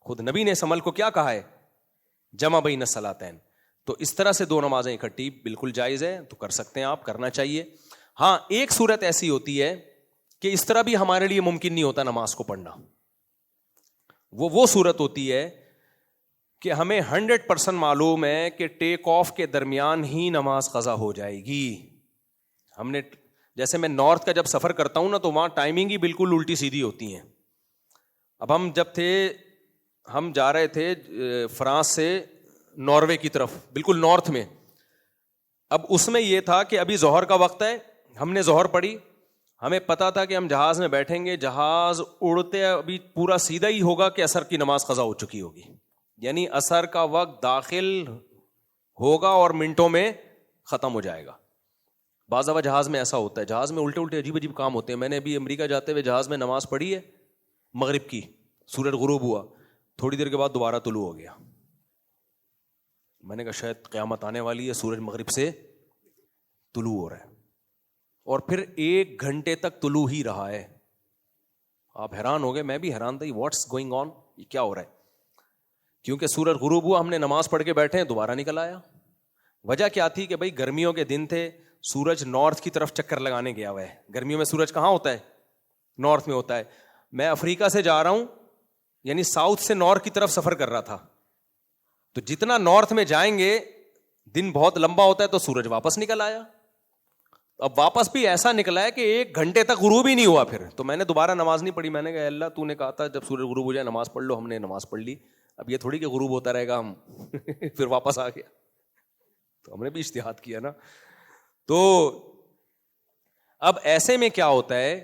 خود نبی نے اس عمل کو کیا کہا ہے, جمع بین صلاتین. تو اس طرح سے 2 نمازیں اکٹھی بالکل جائز ہے, تو کر سکتے ہیں آپ, کرنا چاہیے. ہاں ایک صورت ایسی ہوتی ہے کہ اس طرح بھی ہمارے لیے ممکن نہیں ہوتا نماز کو پڑھنا. وہ صورت ہوتی ہے کہ ہمیں 100% معلوم ہے کہ ٹیک آف کے درمیان ہی نماز قضا ہو جائے گی. ہم نے جیسے میں نارتھ کا جب سفر کرتا ہوں نا تو وہاں ٹائمنگ ہی بالکل الٹی سیدھی ہوتی ہیں. اب ہم جا رہے تھے فرانس سے ناروے کی طرف, بالکل نارتھ میں. اب اس میں یہ تھا کہ ابھی ظہر کا وقت ہے, ہم نے ظہر پڑھی, ہمیں پتا تھا کہ ہم جہاز میں بیٹھیں گے, جہاز اڑتے ابھی پورا سیدھا ہی ہوگا کہ عصر کی نماز قضا ہو چکی ہوگی, یعنی عصر کا وقت داخل ہوگا اور منٹوں میں ختم ہو جائے گا. بعض دفعہ جہاز میں ایسا ہوتا ہے, جہاز میں الٹے الٹے عجیب عجیب کام ہوتے ہیں. میں نے ابھی امریکہ جاتے ہوئے جہاز میں نماز پڑھی ہے مغرب کی, سورج غروب ہوا, تھوڑی دیر کے بعد دوبارہ طلوع ہو گیا. میں نے کہا شاید قیامت آنے والی ہے, سورج مغرب سے طلوع ہو رہا ہے, اور پھر 1 گھنٹے تک طلوع ہی رہا ہے. آپ حیران ہو گئے, میں بھی حیران تھا, واٹس گوئنگ آن, یہ کیا ہو رہا ہے؟ کیونکہ سورج غروب ہوا, ہم نے نماز پڑھ کے بیٹھے ہیں, دوبارہ نکل آیا. وجہ کیا تھی کہ بھائی گرمیوں کے دن تھے, سورج نارتھ کی طرف چکر لگانے گیا ہوا ہے. گرمیوں میں سورج کہاں ہوتا ہے؟ نارتھ میں ہوتا ہے. میں افریقہ سے جا رہا ہوں, یعنی ساؤتھ سے نارتھ کی طرف سفر کر رہا تھا, تو جتنا نارتھ میں جائیں گے دن بہت لمبا ہوتا ہے, تو سورج واپس نکل آیا. اب واپس بھی ایسا نکلا ہے کہ 1 گھنٹے تک غروب ہی نہیں ہوا. پھر تو میں نے دوبارہ نماز نہیں پڑھی. میں نے کہا اللہ تو نے کہا تھا جب سورج غروب ہو جائے نماز پڑھ لو, ہم نے نماز پڑھ لی. اب یہ تھوڑی کہ غروب ہوتا رہے گا, ہم پھر واپس آ گیا, تو ہم نے بھی اجتہاد کیا نا. تو اب ایسے میں کیا ہوتا ہے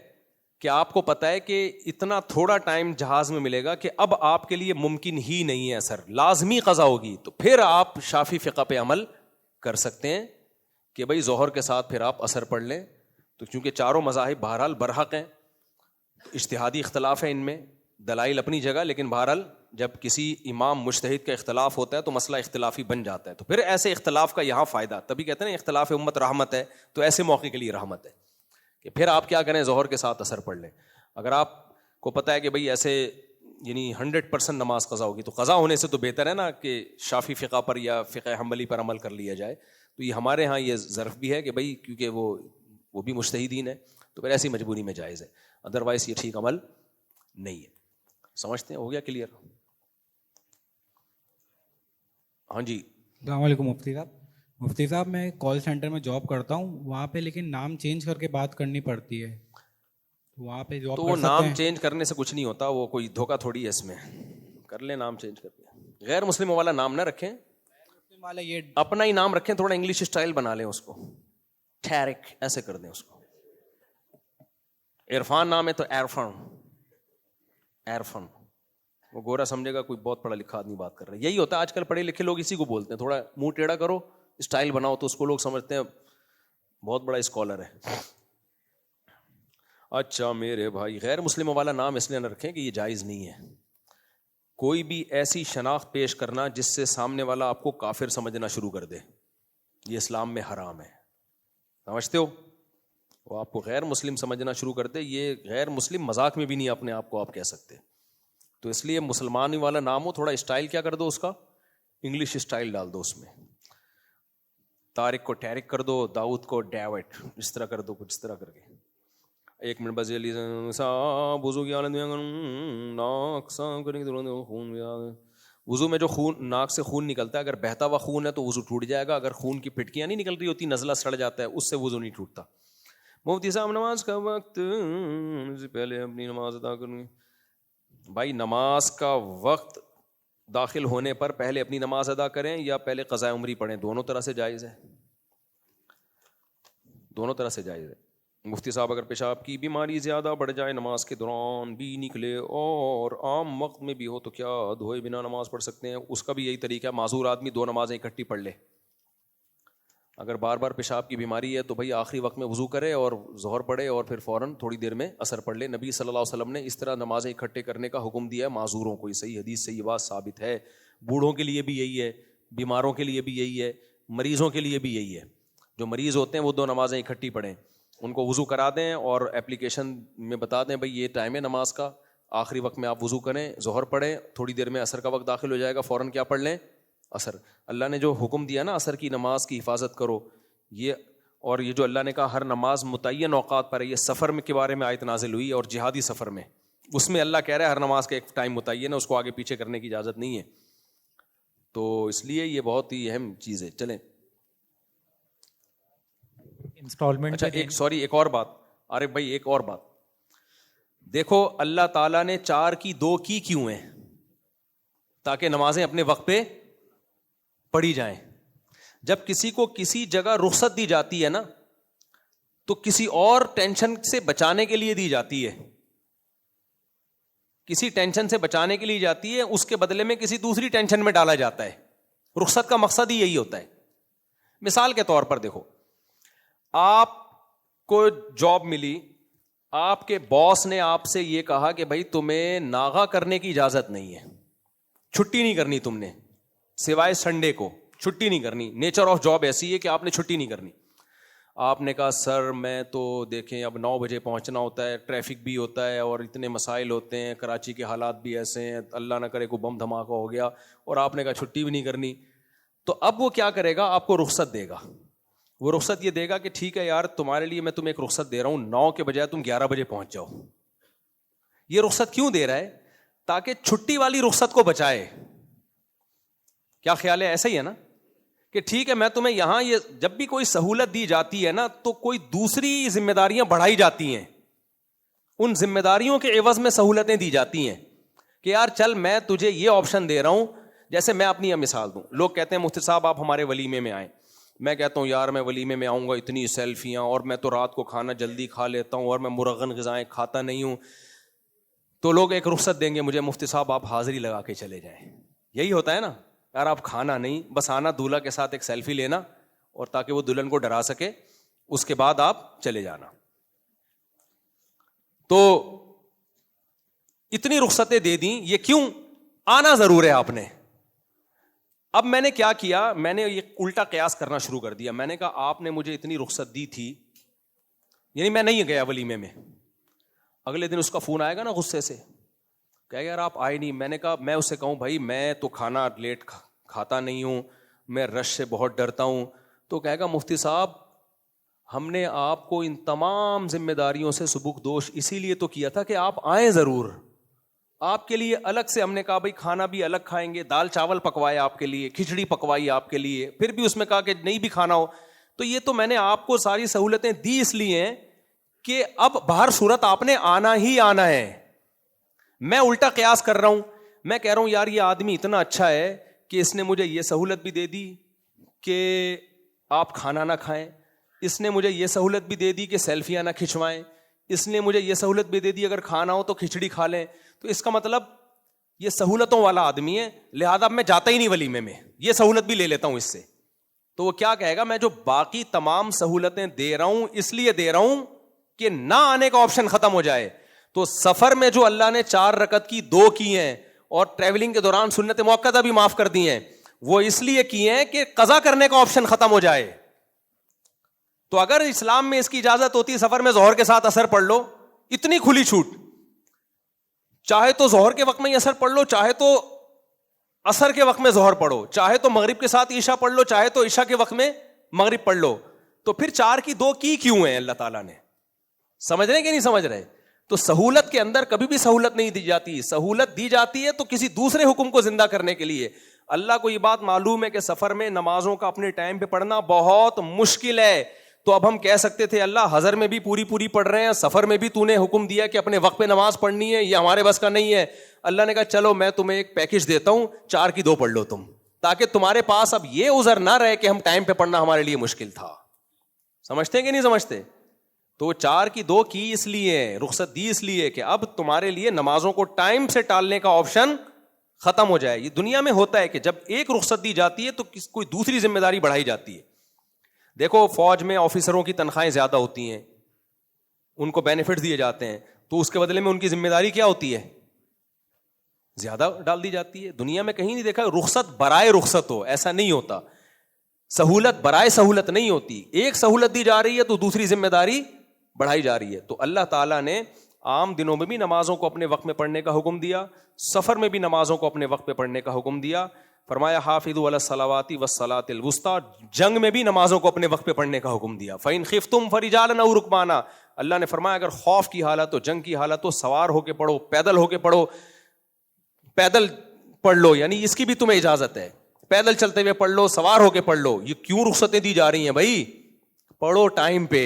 کہ آپ کو پتا ہے کہ اتنا تھوڑا ٹائم جہاز میں ملے گا کہ اب آپ کے لیے ممکن ہی نہیں ہے اثر, لازمی قضا ہوگی. تو پھر آپ شافعی فقہ پہ عمل کر سکتے ہیں کہ بھائی ظہر کے ساتھ پھر آپ اثر پڑھ لیں. تو چونکہ چاروں مذاہب بہرحال برحق ہیں, اجتہادی اختلاف ہے ان میں, دلائل اپنی جگہ, لیکن بہرحال جب کسی امام مجتہد کا اختلاف ہوتا ہے تو مسئلہ اختلافی بن جاتا ہے. تو پھر ایسے اختلاف کا یہاں فائدہ, تبھی کہتے ہیں نا اختلاف امت رحمت ہے, تو ایسے موقع کے لیے رحمت ہے کہ پھر آپ کیا کریں, ظہر کے ساتھ اثر پڑھ لیں. اگر آپ کو پتہ ہے کہ بھئی ایسے یعنی 100% نماز قضا ہوگی, تو قضا ہونے سے تو بہتر ہے نا کہ شافعی فقہ پر یا فقہ حنبلی پر عمل کر لیا جائے. تو یہ ہمارے ہاں یہ ظرف بھی ہے کہ بھئی کیونکہ وہ بھی مجتہدین ہے, تو پھر ایسی مجبوری میں جائز ہے, ادروائز یہ ٹھیک عمل نہیں ہے. سمجھتے ہیں؟ ہو گیا کلیئر؟ ہاں جی. السلام علیکم مفتی صاحب. مفتی صاحب میں کال سینٹر میں جاب کرتا ہوں, وہاں پہ لیکن نام چینج کر کے بات کرنی پڑتی ہے, وہاں پہ جاب تو وہ نام چینج کرنے سے کچھ نہیں ہوتا, وہ کوئی دھوکہ تھوڑی ہے, اس میں کر لیں نام چینج کر کے. غیر مسلم والا نام نہ رکھیں, اپنا ہی نام رکھیں, تھوڑا انگلش اسٹائل بنا لیں اس کو, ٹھیرک ایسے کر دیں اس کو. عرفان نام ہے تو عرفان, وہ گورا سمجھے گا کوئی بہت پڑھا لکھا آدمی بات کر رہا ہے. یہی ہوتا ہے آج کل, پڑھے لکھے لوگ اسی کو بولتے ہیں, تھوڑا منہ ٹیڑھا کرو, اسٹائل بناؤ, تو اس کو لوگ سمجھتے ہیں بہت بڑا اسکالر ہے. اچھا میرے بھائی, غیر مسلم والا نام اس لیے نہ رکھیں کہ یہ جائز نہیں ہے. کوئی بھی ایسی شناخت پیش کرنا جس سے سامنے والا آپ کو کافر سمجھنا شروع کر دے, یہ اسلام میں حرام ہے. سمجھتے ہو؟ وہ آپ کو غیر مسلم سمجھنا شروع کر دے, یہ غیر مسلم مذاق میں بھی نہیں اپنے آپ کو آپ کہہ سکتے. تو اس لیے مسلمانی والا نام ہو, تھوڑا اسٹائل کیا کر دو اس کا, انگلش اسٹائل ڈال دو اس میں. طارق کو ٹیرک کر دو, داؤد کو ڈیوڈ, اس طرح کر دو, کچھ اس طرح کر کے. 1 منٹ بس, وضو میں جو خون ناک سے خون نکلتا ہے, اگر بہتا ہوا خون ہے تو وضو ٹوٹ جائے گا. اگر خون کی پھٹکیاں نہیں نکل رہی ہوتی, نزلہ سڑ جاتا ہے, اس سے وضو نہیں ٹوٹتا. مفتی صاحب نماز کا وقت سے پہلے اپنی نماز ادا کروں. بھائی نماز کا وقت داخل ہونے پر پہلے اپنی نماز ادا کریں یا پہلے قضاء عمری پڑھیں, دونوں طرح سے جائز ہے, دونوں طرح سے جائز ہے. مفتی صاحب اگر پیشاب کی بیماری زیادہ بڑھ جائے, نماز کے دوران بھی نکلے اور عام وقت میں بھی ہو, تو کیا دھوئے بنا نماز پڑھ سکتے ہیں؟ اس کا بھی یہی طریقہ ہے, معذور آدمی 2 نمازیں اکٹھی پڑھ لے. اگر بار بار پیشاب کی بیماری ہے تو بھائی آخری وقت میں وضو کرے اور ظہر پڑھے اور پھر فوراً تھوڑی دیر میں عصر پڑھ لے. نبی صلی اللہ علیہ وسلم نے اس طرح نمازیں اکٹھے کرنے کا حکم دیا ہے معذوروں کو, یہ صحیح حدیث سے یہ بات ثابت ہے. بوڑھوں کے لیے بھی یہی ہے, بیماروں کے لیے بھی یہی ہے, مریضوں کے لیے بھی یہی ہے. جو مریض ہوتے ہیں وہ 2 نمازیں اکٹھی پڑھیں, ان کو وضو کرا دیں اور اپلیکیشن میں بتا دیں بھائی یہ ٹائم ہے نماز کا, آخری وقت میں آپ وضو کریں, ظہر پڑھیں, تھوڑی دیر میں عصر کا وقت داخل ہو جائے گا, فوراً کیا پڑھ لیں, عصر. اللہ نے جو حکم دیا نا عصر کی نماز کی حفاظت کرو, یہ اور یہ جو اللہ نے کہا ہر نماز متعین اوقات پر ہے, یہ سفر میں کے بارے میں آیت نازل ہوئی اور جہادی سفر میں, اس میں اللہ کہہ رہا ہے ہر نماز کا ایک ٹائم بتائیے نا, اس کو آگے پیچھے کرنے کی اجازت نہیں ہے. تو اس لیے یہ بہت ہی اہم چیز ہے. چلیں انسٹالمنٹ. اچھا ایک اور بات, عارف بھائی ایک اور بات دیکھو, اللہ تعالیٰ نے 4 کی 2 کی کیوں ہیں؟ تاکہ نمازیں اپنے وقت پہ پڑھی جائیں. جب کسی کو کسی جگہ رخصت دی جاتی ہے نا, تو کسی اور ٹینشن سے بچانے کے لیے دی جاتی ہے, کسی ٹینشن سے بچانے کے لیے جاتی ہے, اس کے بدلے میں کسی دوسری ٹینشن میں ڈالا جاتا ہے. رخصت کا مقصد ہی یہی ہوتا ہے. مثال کے طور پر دیکھو, آپ کو جاب ملی, آپ کے باس نے آپ سے یہ کہا کہ بھائی تمہیں ناغہ کرنے کی اجازت نہیں ہے, چھٹی نہیں کرنی تم نے, سوائے سنڈے کو چھٹی نہیں کرنی. نیچر آف جاب ایسی ہے کہ آپ نے چھٹی نہیں کرنی. آپ نے کہا سر میں تو دیکھیں اب 9 بجے پہنچنا ہوتا ہے, ٹریفک بھی ہوتا ہے اور اتنے مسائل ہوتے ہیں, کراچی کے حالات بھی ایسے ہیں, اللہ نہ کرے کوئی بم دھماکہ ہو گیا, اور آپ نے کہا چھٹی بھی نہیں کرنی. تو اب وہ کیا کرے گا, آپ کو رخصت دے گا. وہ رخصت یہ دے گا کہ ٹھیک ہے یار تمہارے لیے میں تمہیں ایک رخصت دے رہا ہوں, 9 کے بجائے تم 11 بجے پہنچ جاؤ. یہ رخصت کیوں دے رہا ہے؟ تاکہ چھٹی والی رخصت کو بچائے. کیا خیال ہے؟ ایسا ہی ہے نا کہ ٹھیک ہے میں تمہیں یہاں, یہ جب بھی کوئی سہولت دی جاتی ہے نا تو کوئی دوسری ذمہ داریاں بڑھائی جاتی ہیں, ان ذمہ داریوں کے عوض میں سہولتیں دی جاتی ہیں کہ یار چل میں تجھے یہ آپشن دے رہا ہوں. جیسے میں اپنی مثال دوں, لوگ کہتے ہیں مفتی صاحب آپ ہمارے ولیمے میں آئیں. میں کہتا ہوں یار میں ولیمے میں آؤں گا, اتنی سیلفیاں, اور میں تو رات کو کھانا جلدی کھا لیتا ہوں اور میں مرغن غذائیں کھاتا نہیں ہوں. تو لوگ ایک رخصت دیں گے مجھے, مفتی صاحب آپ حاضری لگا کے چلے جائیں. یہی ہوتا ہے نا یار, آپ کھانا نہیں, بس آنا دولہا کے ساتھ ایک سیلفی لینا, اور تاکہ وہ دلہن کو ڈرا سکے, اس کے بعد آپ چلے جانا. تو اتنی رخصتیں دے دیں, یہ کیوں؟ آنا ضرور ہے آپ نے. اب میں نے کیا کیا, میں نے یہ الٹا قیاس کرنا شروع کر دیا. میں نے کہا آپ نے مجھے اتنی رخصت دی تھی, یعنی میں نہیں گیا ولیمے میں, اگلے دن اس کا فون آئے گا نا غصے سے, کہ یار آپ آئے نہیں. میں نے کہا میں اس سے کہوں بھائی میں تو کھانا لیٹ کھاتا نہیں ہوں, میں رش سے بہت ڈرتا ہوں, تو کہے گا مفتی صاحب ہم نے آپ کو ان تمام ذمہ داریوں سے سبکدوش اسی لیے تو کیا تھا کہ آپ آئیں ضرور. آپ کے لیے الگ سے ہم نے کہا بھائی کھانا بھی الگ کھائیں گے, دال چاول پکوائے آپ کے لیے, کھچڑی پکوائی آپ کے لیے, پھر بھی اس میں کہا کہ نہیں بھی کھانا ہو. تو یہ تو میں نے آپ کو ساری سہولتیں دی اس لیے ہیں کہ اب باہر صورت آپ نے آنا ہی آنا ہے. میں الٹا قیاس کر رہا ہوں, میں کہہ رہا ہوں یار یہ آدمی اتنا اچھا ہے کہ اس نے مجھے یہ سہولت بھی دے دی کہ آپ کھانا نہ کھائیں, اس نے مجھے یہ سہولت بھی دے دی کہ سیلفیاں نہ کھنچوائیں, اس نے مجھے یہ سہولت بھی دے دی اگر کھانا ہو تو کھچڑی کھا لیں. تو اس کا مطلب یہ سہولتوں والا آدمی ہے, لہذا میں جاتا ہی نہیں ولیمے میں, یہ سہولت بھی لے لیتا ہوں اس سے. تو وہ کیا کہے گا, میں جو باقی تمام سہولتیں دے رہا ہوں اس لیے دے رہا ہوں کہ نہ آنے کا آپشن ختم ہو جائے. تو سفر میں جو اللہ نے 4 رکعت کی 2 کی ہیں, اور ٹریولنگ کے دوران سنت مؤکدہ بھی معاف کر دی ہیں, وہ اس لیے کی ہیں کہ قضا کرنے کا آپشن ختم ہو جائے. تو اگر اسلام میں اس کی اجازت ہوتی سفر میں ظہر کے ساتھ اثر پڑھ لو, اتنی کھلی چھوٹ, چاہے تو ظہر کے وقت میں ہی اثر پڑھ لو, چاہے تو اثر کے وقت میں ظہر پڑھو, چاہے تو مغرب کے ساتھ عشاء پڑھ لو, چاہے تو عشاء کے وقت میں مغرب پڑھ لو. تو پھر 4 کی 2 کی کیوں ہیں اللہ تعالیٰ نے؟ سمجھ رہے کہ نہیں سمجھ رہے؟ تو سہولت کے اندر کبھی بھی سہولت نہیں دی جاتی, سہولت دی جاتی ہے تو کسی دوسرے حکم کو زندہ کرنے کے لیے. اللہ کو یہ بات معلوم ہے کہ سفر میں نمازوں کا اپنے ٹائم پہ پڑھنا بہت مشکل ہے, تو اب ہم کہہ سکتے تھے اللہ حضر میں بھی پوری پڑھ رہے ہیں, سفر میں بھی تو نے حکم دیا کہ اپنے وقت پہ نماز پڑھنی ہے, یہ ہمارے بس کا نہیں ہے. اللہ نے کہا چلو میں تمہیں ایک پیکج دیتا ہوں, 4 کی 2 پڑھ لو تم, تاکہ تمہارے پاس اب یہ عذر نہ رہے کہ ہم ٹائم پہ پڑھنا ہمارے لیے مشکل تھا. سمجھتے ہیں کہ نہیں سمجھتے؟ تو 4 کی 2 کی اس لیے رخصت دی, اس لیے کہ اب تمہارے لیے نمازوں کو ٹائم سے ٹالنے کا آپشن ختم ہو جائے. یہ دنیا میں ہوتا ہے کہ جب ایک رخصت دی جاتی ہے تو کوئی دوسری ذمہ داری بڑھائی جاتی ہے. دیکھو فوج میں آفیسروں کی تنخواہیں زیادہ ہوتی ہیں, ان کو بینیفٹ دیے جاتے ہیں, تو اس کے بدلے میں ان کی ذمہ داری کیا ہوتی ہے؟ زیادہ ڈال دی جاتی ہے. دنیا میں کہیں نہیں دیکھا رخصت برائے رخصت ہو, ایسا نہیں ہوتا. سہولت برائے سہولت نہیں ہوتی, ایک سہولت دی جا رہی ہے تو دوسری ذمہ داری بڑھائی جا رہی ہے. تو اللہ تعالیٰ نے عام دنوں میں بھی نمازوں کو اپنے وقت میں پڑھنے کا حکم دیا, سفر میں بھی نمازوں کو اپنے وقت پہ پڑھنے کا حکم دیا, فرمایا حافظوا علی الصلوات والصلاۃ الوسطی, جنگ میں بھی نمازوں کو اپنے وقت پہ پڑھنے کا حکم دیا. فإن خفتم فرجالا او رکبانا, اللہ نے فرمایا اگر خوف کی حالت ہو, جنگ کی حالت ہو, سوار ہو کے پڑھو, پیدل ہو کے پڑھو, پیدل پڑھ لو, یعنی اس کی بھی تمہیں اجازت ہے, پیدل چلتے ہوئے پڑھ لو, سوار ہو کے پڑھ لو. یہ کیوں رخصتیں دی جا رہی ہیں بھائی؟ پڑھو ٹائم پہ,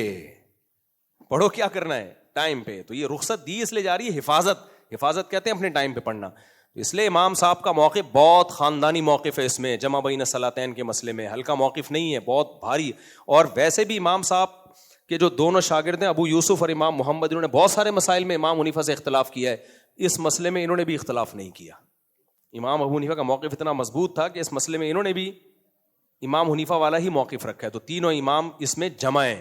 پڑھو کیا کرنا ہے ٹائم پہ. تو یہ رخصت دی اس لیے جا رہی ہے حفاظت کہتے ہیں اپنے ٹائم پہ پڑھنا. اس لیے امام صاحب کا موقف بہت خاندانی موقف ہے, اس میں جمع بین الصلاتین کے مسئلے میں ہلکا موقف نہیں ہے, بہت بھاری. اور ویسے بھی امام صاحب کے جو دونوں شاگرد ہیں ابو یوسف اور امام محمد, انہوں نے بہت سارے مسائل میں امام حنیفہ سے اختلاف کیا ہے, اس مسئلے میں انہوں نے بھی اختلاف نہیں کیا. امام ابو حنیفہ کا موقف اتنا مضبوط تھا کہ اس مسئلے میں انہوں نے بھی امام حنیفہ والا ہی موقف رکھا ہے. تو تینوں امام اس میں جمع ہیں,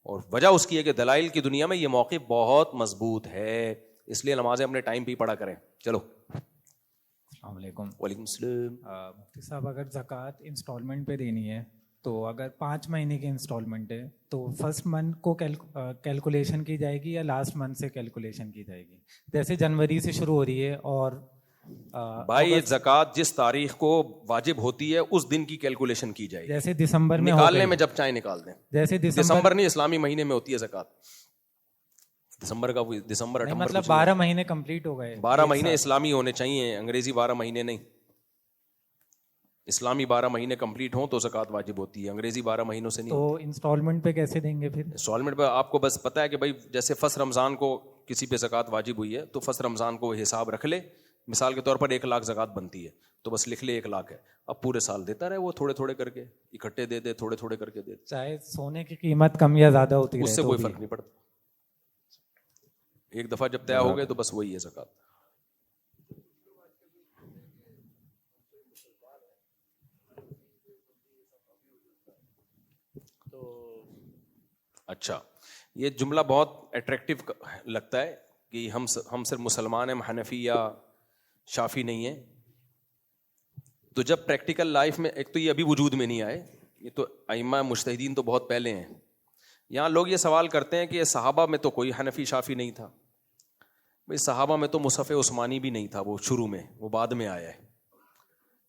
اور وجہ اس کی ہے کہ دلائل کی دنیا میں یہ موقف بہت مضبوط ہے, اس لیے نمازیں اپنے ٹائم پہ ہی پڑھا کریں. چلو السلام علیکم. وعلیکم السلام. مفتی صاحب اگر زکوٰۃ انسٹالمنٹ پہ دینی ہے تو اگر 5 مہینے کی انسٹالمنٹ ہے تو فرسٹ منتھ کو کیلکولیشن کی جائے گی یا لاسٹ منتھ سے کیلکولیشن کی جائے گی؟ جیسے جنوری سے شروع ہو رہی ہے اور بھائی زکوٰۃ جس تاریخ کو واجب ہوتی ہے اس دن کی کیلکولیشن کی جائے گی. جیسے دسمبر میں نکالنے میں جب چاہے نکال دیں. جیسے دسمبر نہیں, اسلامی مہینے میں ہوتی ہے زکوٰۃ. دسمبر کا دسمبر اٹھمبر مطلب 12 مہینے کمپلیٹ ہو گئے. 12 مہینے اسلامی ہونے چاہیے, انگریزی 12 مہینے نہیں. اسلامی 12 مہینے کمپلیٹ ہوں تو زکوٰۃ واجب ہوتی ہے, انگریزی 12 مہینوں سے نہیں. تو انسٹالمنٹ پہ کیسے دیں گے پھر؟ انسٹالمنٹ پہ آپ کو بس پتہ ہے کہ بھائی جیسے فرسٹ رمضان کو کسی پہ زکوٰۃ واجب ہوئی ہے تو فرسٹ رمضان کو وہ حساب رکھ لے, مثال کے طور پر 1 لاکھ زکوٰۃ بنتی ہے تو بس لکھ لے 1 لاکھ ہے, اب پورے سال دیتا رہے, وہ تھوڑے تھوڑے کر کے اکٹھے دے دے, تھوڑے تھوڑے کر کے دے. چاہے سونے کی قیمت کم یا زیادہ ہوتی ہے اس سے کوئی فرق نہیں پڑتا, ایک دفعہ جب طے ہو گئے تو بس وہی ہے زکوٰۃ. اچھا, یہ جملہ بہت اٹریکٹیو لگتا ہے کہ ہم صرف مسلمان ہیں, حنفی یا شافی نہیں ہیں. تو جب پریکٹیکل لائف میں, ایک تو یہ ابھی وجود میں نہیں آئے, یہ تو ائمہ مجتہدین تو بہت پہلے ہیں. یہاں لوگ یہ سوال کرتے ہیں کہ صحابہ میں تو کوئی حنفی شافی نہیں تھا. بھائی صحابہ میں تو مصحف عثمانی بھی نہیں تھا, وہ شروع میں, وہ بعد میں آیا ہے.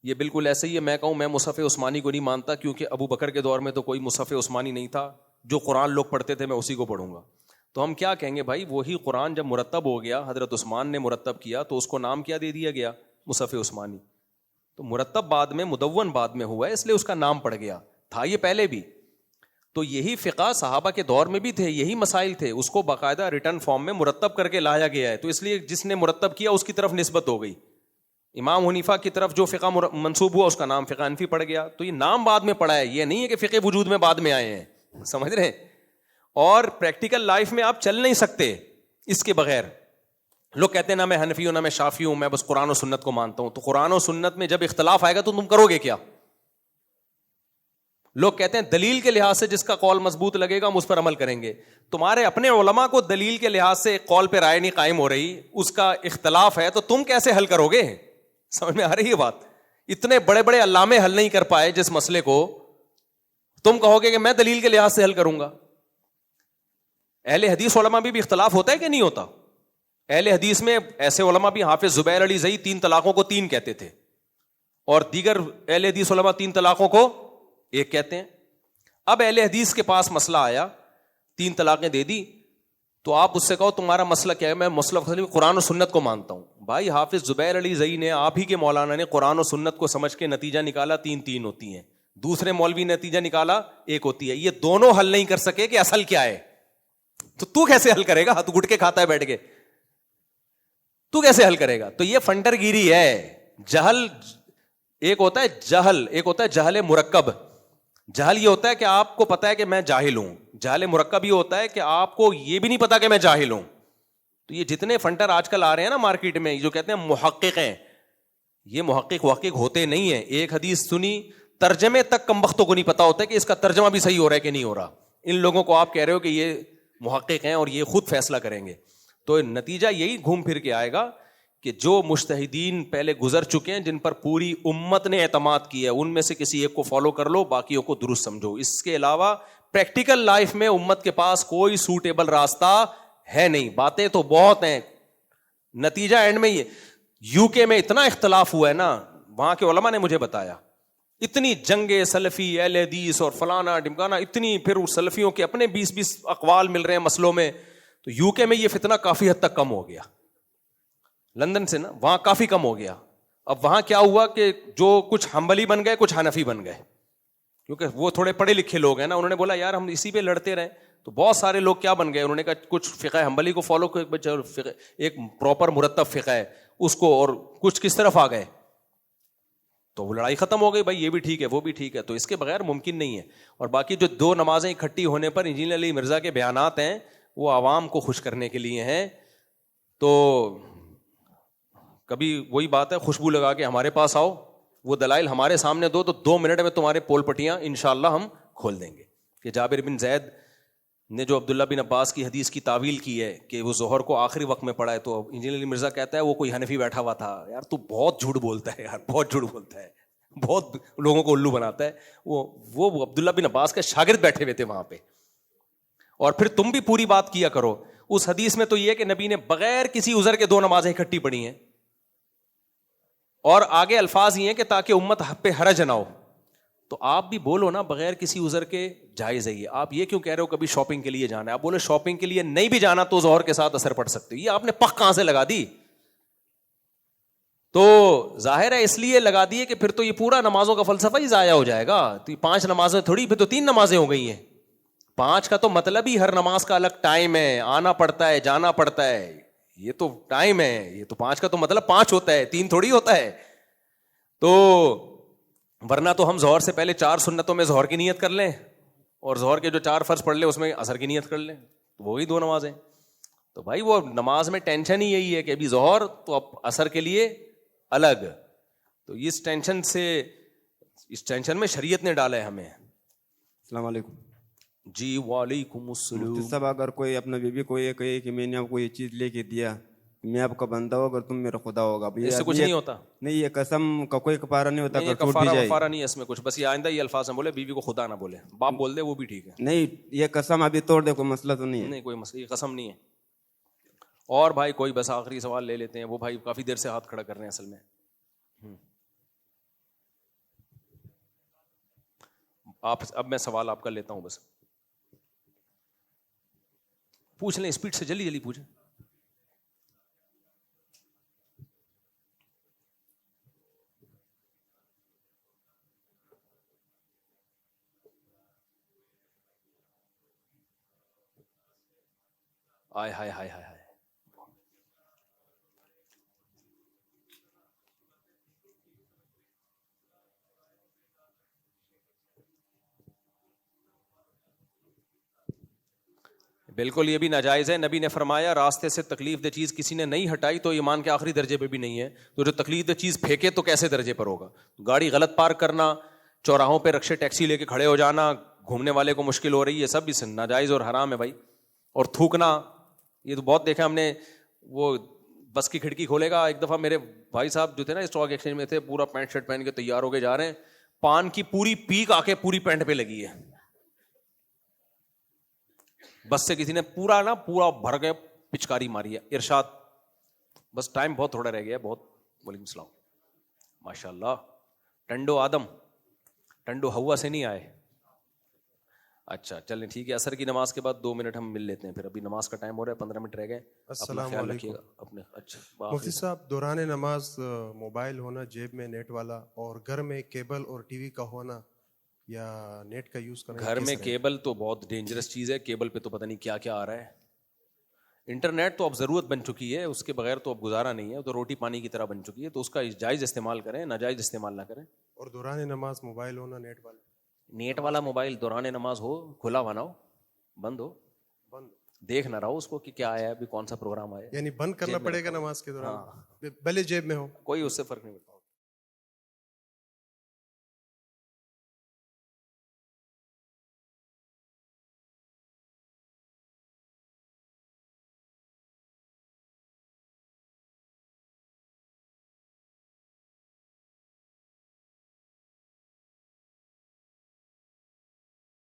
یہ بالکل ایسے ہی ہے میں کہوں میں مصحف عثمانی کو نہیں مانتا کیونکہ ابو بکر کے دور میں تو کوئی مصحف عثمانی نہیں تھا, جو قرآن لوگ پڑھتے تھے میں اسی کو پڑھوں گا. تو ہم کیا کہیں گے بھائی, وہی قرآن جب مرتب ہو گیا, حضرت عثمان نے مرتب کیا تو اس کو نام کیا دے دیا گیا؟ مصحف عثمانی. تو مرتب بعد میں, مدون بعد میں ہوا ہے, اس لیے اس کا نام پڑ گیا, تھا یہ پہلے بھی. تو یہی فقہ صحابہ کے دور میں بھی تھے, یہی مسائل تھے, اس کو باقاعدہ ریٹرن فارم میں مرتب کر کے لایا گیا ہے. تو اس لیے جس نے مرتب کیا اس کی طرف نسبت ہو گئی. امام حنیفہ کی طرف جو فقہ منسوب ہوا اس کا نام فقہ حنفی پڑ گیا. تو یہ نام بعد میں پڑا ہے, یہ نہیں ہے کہ فقہ وجود میں بعد میں آئے ہیں, سمجھ رہے ہیں. اور پریکٹیکل لائف میں آپ چل نہیں سکتے اس کے بغیر. لوگ کہتے ہیں نا میں حنفی ہوں نہ میں شافی ہوں, میں بس قرآن و سنت کو مانتا ہوں. تو قرآن و سنت میں جب اختلاف آئے گا تو تم کرو گے کیا؟ لوگ کہتے ہیں دلیل کے لحاظ سے جس کا قول مضبوط لگے گا ہم اس پر عمل کریں گے. تمہارے اپنے علماء کو دلیل کے لحاظ سے ایک قول پہ رائے نہیں قائم ہو رہی, اس کا اختلاف ہے, تو تم کیسے حل کرو گے؟ سمجھ میں آ رہی ہے بات؟ اتنے بڑے بڑے علامے حل نہیں کر پائے جس مسئلے کو, تم کہو گے کہ میں دلیل کے لحاظ سے حل کروں گا. اہل حدیث علماء بھی اختلاف ہوتا ہے کہ نہیں ہوتا؟ اہل حدیث میں ایسے علماء بھی, حافظ زبیر علی زئی 3 طلاقوں کو 3 کہتے تھے, اور دیگر اہل حدیث علماء 3 طلاقوں کو 1 کہتے ہیں. اب اہل حدیث کے پاس مسئلہ آیا, 3 طلاقیں دے دی, تو آپ اس سے کہو تمہارا مسئلہ کیا ہے؟ میں مسئلہ قرآن و سنت کو مانتا ہوں. بھائی حافظ زبیر علی زئی نے, آپ ہی کے مولانا نے قرآن و سنت کو سمجھ کے نتیجہ نکالا 3 ہوتی ہیں, دوسرے مولوی نے نتیجہ نکالا 1 ہوتی ہے. یہ دونوں حل نہیں کر سکے کہ اصل کیا ہے. تو کیسے حل کرے گا؟ تو گٹکے کھاتا ہے بیٹھ کے, تو کیسے حل کرے گا؟ تو یہ فنڈر گیری ہے. جہل ایک ہوتا ہے جہل, ایک ہوتا ہے جہل مرکب. جہل یہ ہوتا ہے کہ آپ کو پتا ہے کہ میں جاہل ہوں. جہل مرکب یہ ہوتا ہے کہ آپ کو یہ بھی نہیں پتا کہ میں جاہل ہوں. تو یہ جتنے فنٹر آج کل آ رہے ہیں نا مارکیٹ میں, جو کہتے ہیں محقق ہیں, یہ محقق ہوتے نہیں ہیں. ایک حدیث سنی, ترجمے تک کم وقتوں کو نہیں پتا ہوتا ہے کہ اس کا ترجمہ بھی صحیح ہو رہا ہے کہ نہیں ہو رہا. ان لوگوں کو آپ کہہ رہے ہو کہ یہ محقق ہیں اور یہ خود فیصلہ کریں گے. تو نتیجہ یہی گھوم پھر کے آئے گا کہ جو مجتہدین پہلے گزر چکے ہیں, جن پر پوری امت نے اعتماد کیا ہے, ان میں سے کسی ایک کو فالو کر لو, باقیوں کو درست سمجھو. اس کے علاوہ پریکٹیکل لائف میں امت کے پاس کوئی سوٹیبل راستہ ہے نہیں. باتیں تو بہت ہیں, نتیجہ اینڈ میں یہ. UK میں اتنا اختلاف ہوا ہے نا, وہاں کے علماء نے مجھے بتایا اتنی جنگ سلفی اہل حدیث اور فلانا ڈمکانا اتنی، پھر اس سلفیوں کے اپنے 20 اقوال مل رہے ہیں مسئلوں میں. تو یو کے میں یہ فتنہ کافی حد تک کم ہو گیا، لندن سے نا وہاں کافی کم ہو گیا. اب وہاں کیا ہوا کہ جو کچھ حنبلی بن گئے کچھ حنفی بن گئے، کیونکہ وہ تھوڑے پڑھے لکھے لوگ ہیں نا. انہوں نے بولا یار ہم اسی پہ لڑتے رہیں. تو بہت سارے لوگ کیا بن گئے، انہوں نے کہا کچھ فقہ حنبلی کو فالو ایک پراپر مرتب فقہ ہے اس کو، اور کچھ کس طرف آ گئے. تو وہ لڑائی ختم ہو گئی، بھائی یہ بھی ٹھیک ہے وہ بھی ٹھیک ہے. تو اس کے بغیر ممکن نہیں ہے. اور باقی جو 2 نمازیں اکٹھی ہونے پر انجینئر علی مرزا کے بیانات ہیں وہ عوام کو خوش کرنے کے لیے ہیں. تو کبھی وہی بات ہے، خوشبو لگا کے ہمارے پاس آؤ، وہ دلائل ہمارے سامنے دو، تو 2 منٹ میں تمہارے پول پٹیاں انشاءاللہ ہم کھول دیں گے. کہ جابر بن زید نے جو عبداللہ بن عباس کی حدیث کی تعویل کی ہے کہ وہ ظہر کو آخری وقت میں پڑھا ہے، تو انجینئر علی مرزا کہتا ہے وہ کوئی حنفی بیٹھا ہوا تھا. یار تو بہت جھوٹ بولتا ہے یار، بہت جھوٹ بولتا ہے، بہت لوگوں کو الو بناتا ہے. وہ عبداللہ بن عباس کے شاگرد بیٹھے ہوئے تھے وہاں پہ. اور پھر تم بھی پوری بات کیا کرو. اس حدیث میں تو یہ کہ نبی نے بغیر کسی عذر کے 2 نمازیں اکٹھی پڑھی ہیں، اور آگے الفاظ یہ ہیں کہ تاکہ امت پہ حرج نہ ہو. تو آپ بھی بولو نا بغیر کسی عذر کے جائز ہے یہ. آپ یہ کیوں کہہ رہے ہو کبھی شاپنگ کے لیے جانا ہے؟ آپ بولے شاپنگ کے لیے نہیں بھی جانا تو ظہر کے ساتھ اثر پڑ سکتے. یہ آپ نے پک کہاں سے لگا دی؟ تو ظاہر ہے اس لیے لگا دیے کہ پھر تو یہ پورا نمازوں کا فلسفہ ہی ضائع ہو جائے گا. تو یہ 5 نمازیں تھوڑی، پھر تو 3 نمازیں ہو گئی ہیں. 5 کا تو مطلب ہی ہر نماز کا الگ ٹائم ہے، آنا پڑتا ہے جانا پڑتا ہے. یہ تو ٹائم ہے، یہ تو 5 کا تو مطلب 5 ہوتا ہے، 3 تھوڑی ہوتا ہے. تو ورنہ تو ہم ظہر سے پہلے 4 سنتوں میں ظہر کی نیت کر لیں، اور ظہر کے جو 4 فرض پڑھ لیں اس میں عصر کی نیت کر لیں، تو وہی 2 نمازیں. تو بھائی وہ نماز میں ٹینشن ہی یہی ہے کہ ابھی ظہر تو اب عصر کے لیے الگ. تو اس ٹینشن میں شریعت نے ڈالا ہے ہمیں. السلام علیکم. جی وعلیکم السلام. مفتی صاحب اگر کوئی اپنا بیوی کو یہ کہے کہ میں نے آپ کو یہ چیز لے کے دیا، میں آپ کا بندہ ہوں اگر تم میرا خدا ہوگا، اس سے کچھ نہیں ہوتا. نہیں یہ قسم کا کوئی کفارہ نہیں ہوتا. یہ کفارہ نہیں ہے اس میں کچھ، بس یہ آئندہ یہ الفاظ نہ بولے، بیوی کو خدا نہ بولے، باپ بول دے وہ بھی ٹھیک ہے. نہیں یہ قسم ابھی توڑ دے، کوئی مسئلہ تو نہیں ہے. نہیں کوئی مسئلہ، یہ قسم نہیں ہے. اور بھائی کوئی بس آخری سوال لے لیتے ہیں. وہ بھائی کافی دیر سے ہاتھ کھڑا کر رہے ہیں اصل میں. اب میں سوال آپ کا لیتا ہوں، بس پوچھ لیں اسپیڈ سے، جلدی جلدی پوچھیں. آئے ہائے ہائے ہائے ہائے. بالکل یہ بھی ناجائز ہے. نبی نے فرمایا راستے سے تکلیف دہ چیز کسی نے نہیں ہٹائی تو ایمان کے آخری درجے پہ بھی نہیں ہے. تو جو تکلیف دہ چیز پھینکے تو کیسے درجے پر ہوگا؟ گاڑی غلط پارک کرنا، چوراہوں پہ رکشے ٹیکسی لے کے کھڑے ہو جانا، گھومنے والے کو مشکل ہو رہی ہے، سب اس ناجائز اور حرام ہے بھائی. اور تھوکنا، یہ تو بہت دیکھا ہم نے. وہ بس کی کھڑکی کھولے گا. ایک دفعہ میرے بھائی صاحب جو تھے نا اسٹاک ایکسچینج میں تھے، پورا پینٹ شرٹ پہن کے تیار ہو کے جا رہے ہیں، پان کی پوری پیک آ کے پوری پینٹ پہ لگی ہے. بس سے کسی نے پورا بھر کے پچکاری ماری ہے. ارشاد بس ٹائم بہت تھوڑا رہ گیا بہت. وعلیکم السلام. ماشاء اللہ. ٹنڈو آدم، ٹنڈو ہوا سے نہیں آئے. اچھا چلیں ٹھیک ہے. عصر کی نماز کے بعد 2 منٹ ہم مل لیتے ہیں، پھر ابھی نماز کا ٹائم ہو رہا ہے، 15 منٹ رہ گئے. السلام علیکم. اپنے اچھا مفتی صاحب دوران نماز موبائل ہونا جیب میں نیٹ والا، اور گھر میں کیبل اور ٹی وی کا ہونا یا نیٹ کا یوز کرنا، گھر میں کیبل تو بہت ڈینجرس چیز ہے. کیبل پہ تو پتہ نہیں کیا کیا آ رہا ہے. انٹرنیٹ تو اب ضرورت بن چکی ہے، اس کے بغیر تو اب گزارا نہیں ہے، تو روٹی پانی کی طرح بن چکی ہے. تو اس کا جائز استعمال کریں، ناجائز استعمال نہ کریں. اور دوران نماز موبائل ہونا نیٹ والا موبائل دوران نماز ہو کھلا ہوا نہ ہو، بند ہو، دیکھ نہ رہو اس کو کہ کیا آیا ہے ابھی، کون سا پروگرام آیا. یعنی بند کرنا پڑے گا نماز کے دوران، بھلے جیب میں ہو، کوئی اس سے فرق نہیں پڑتا.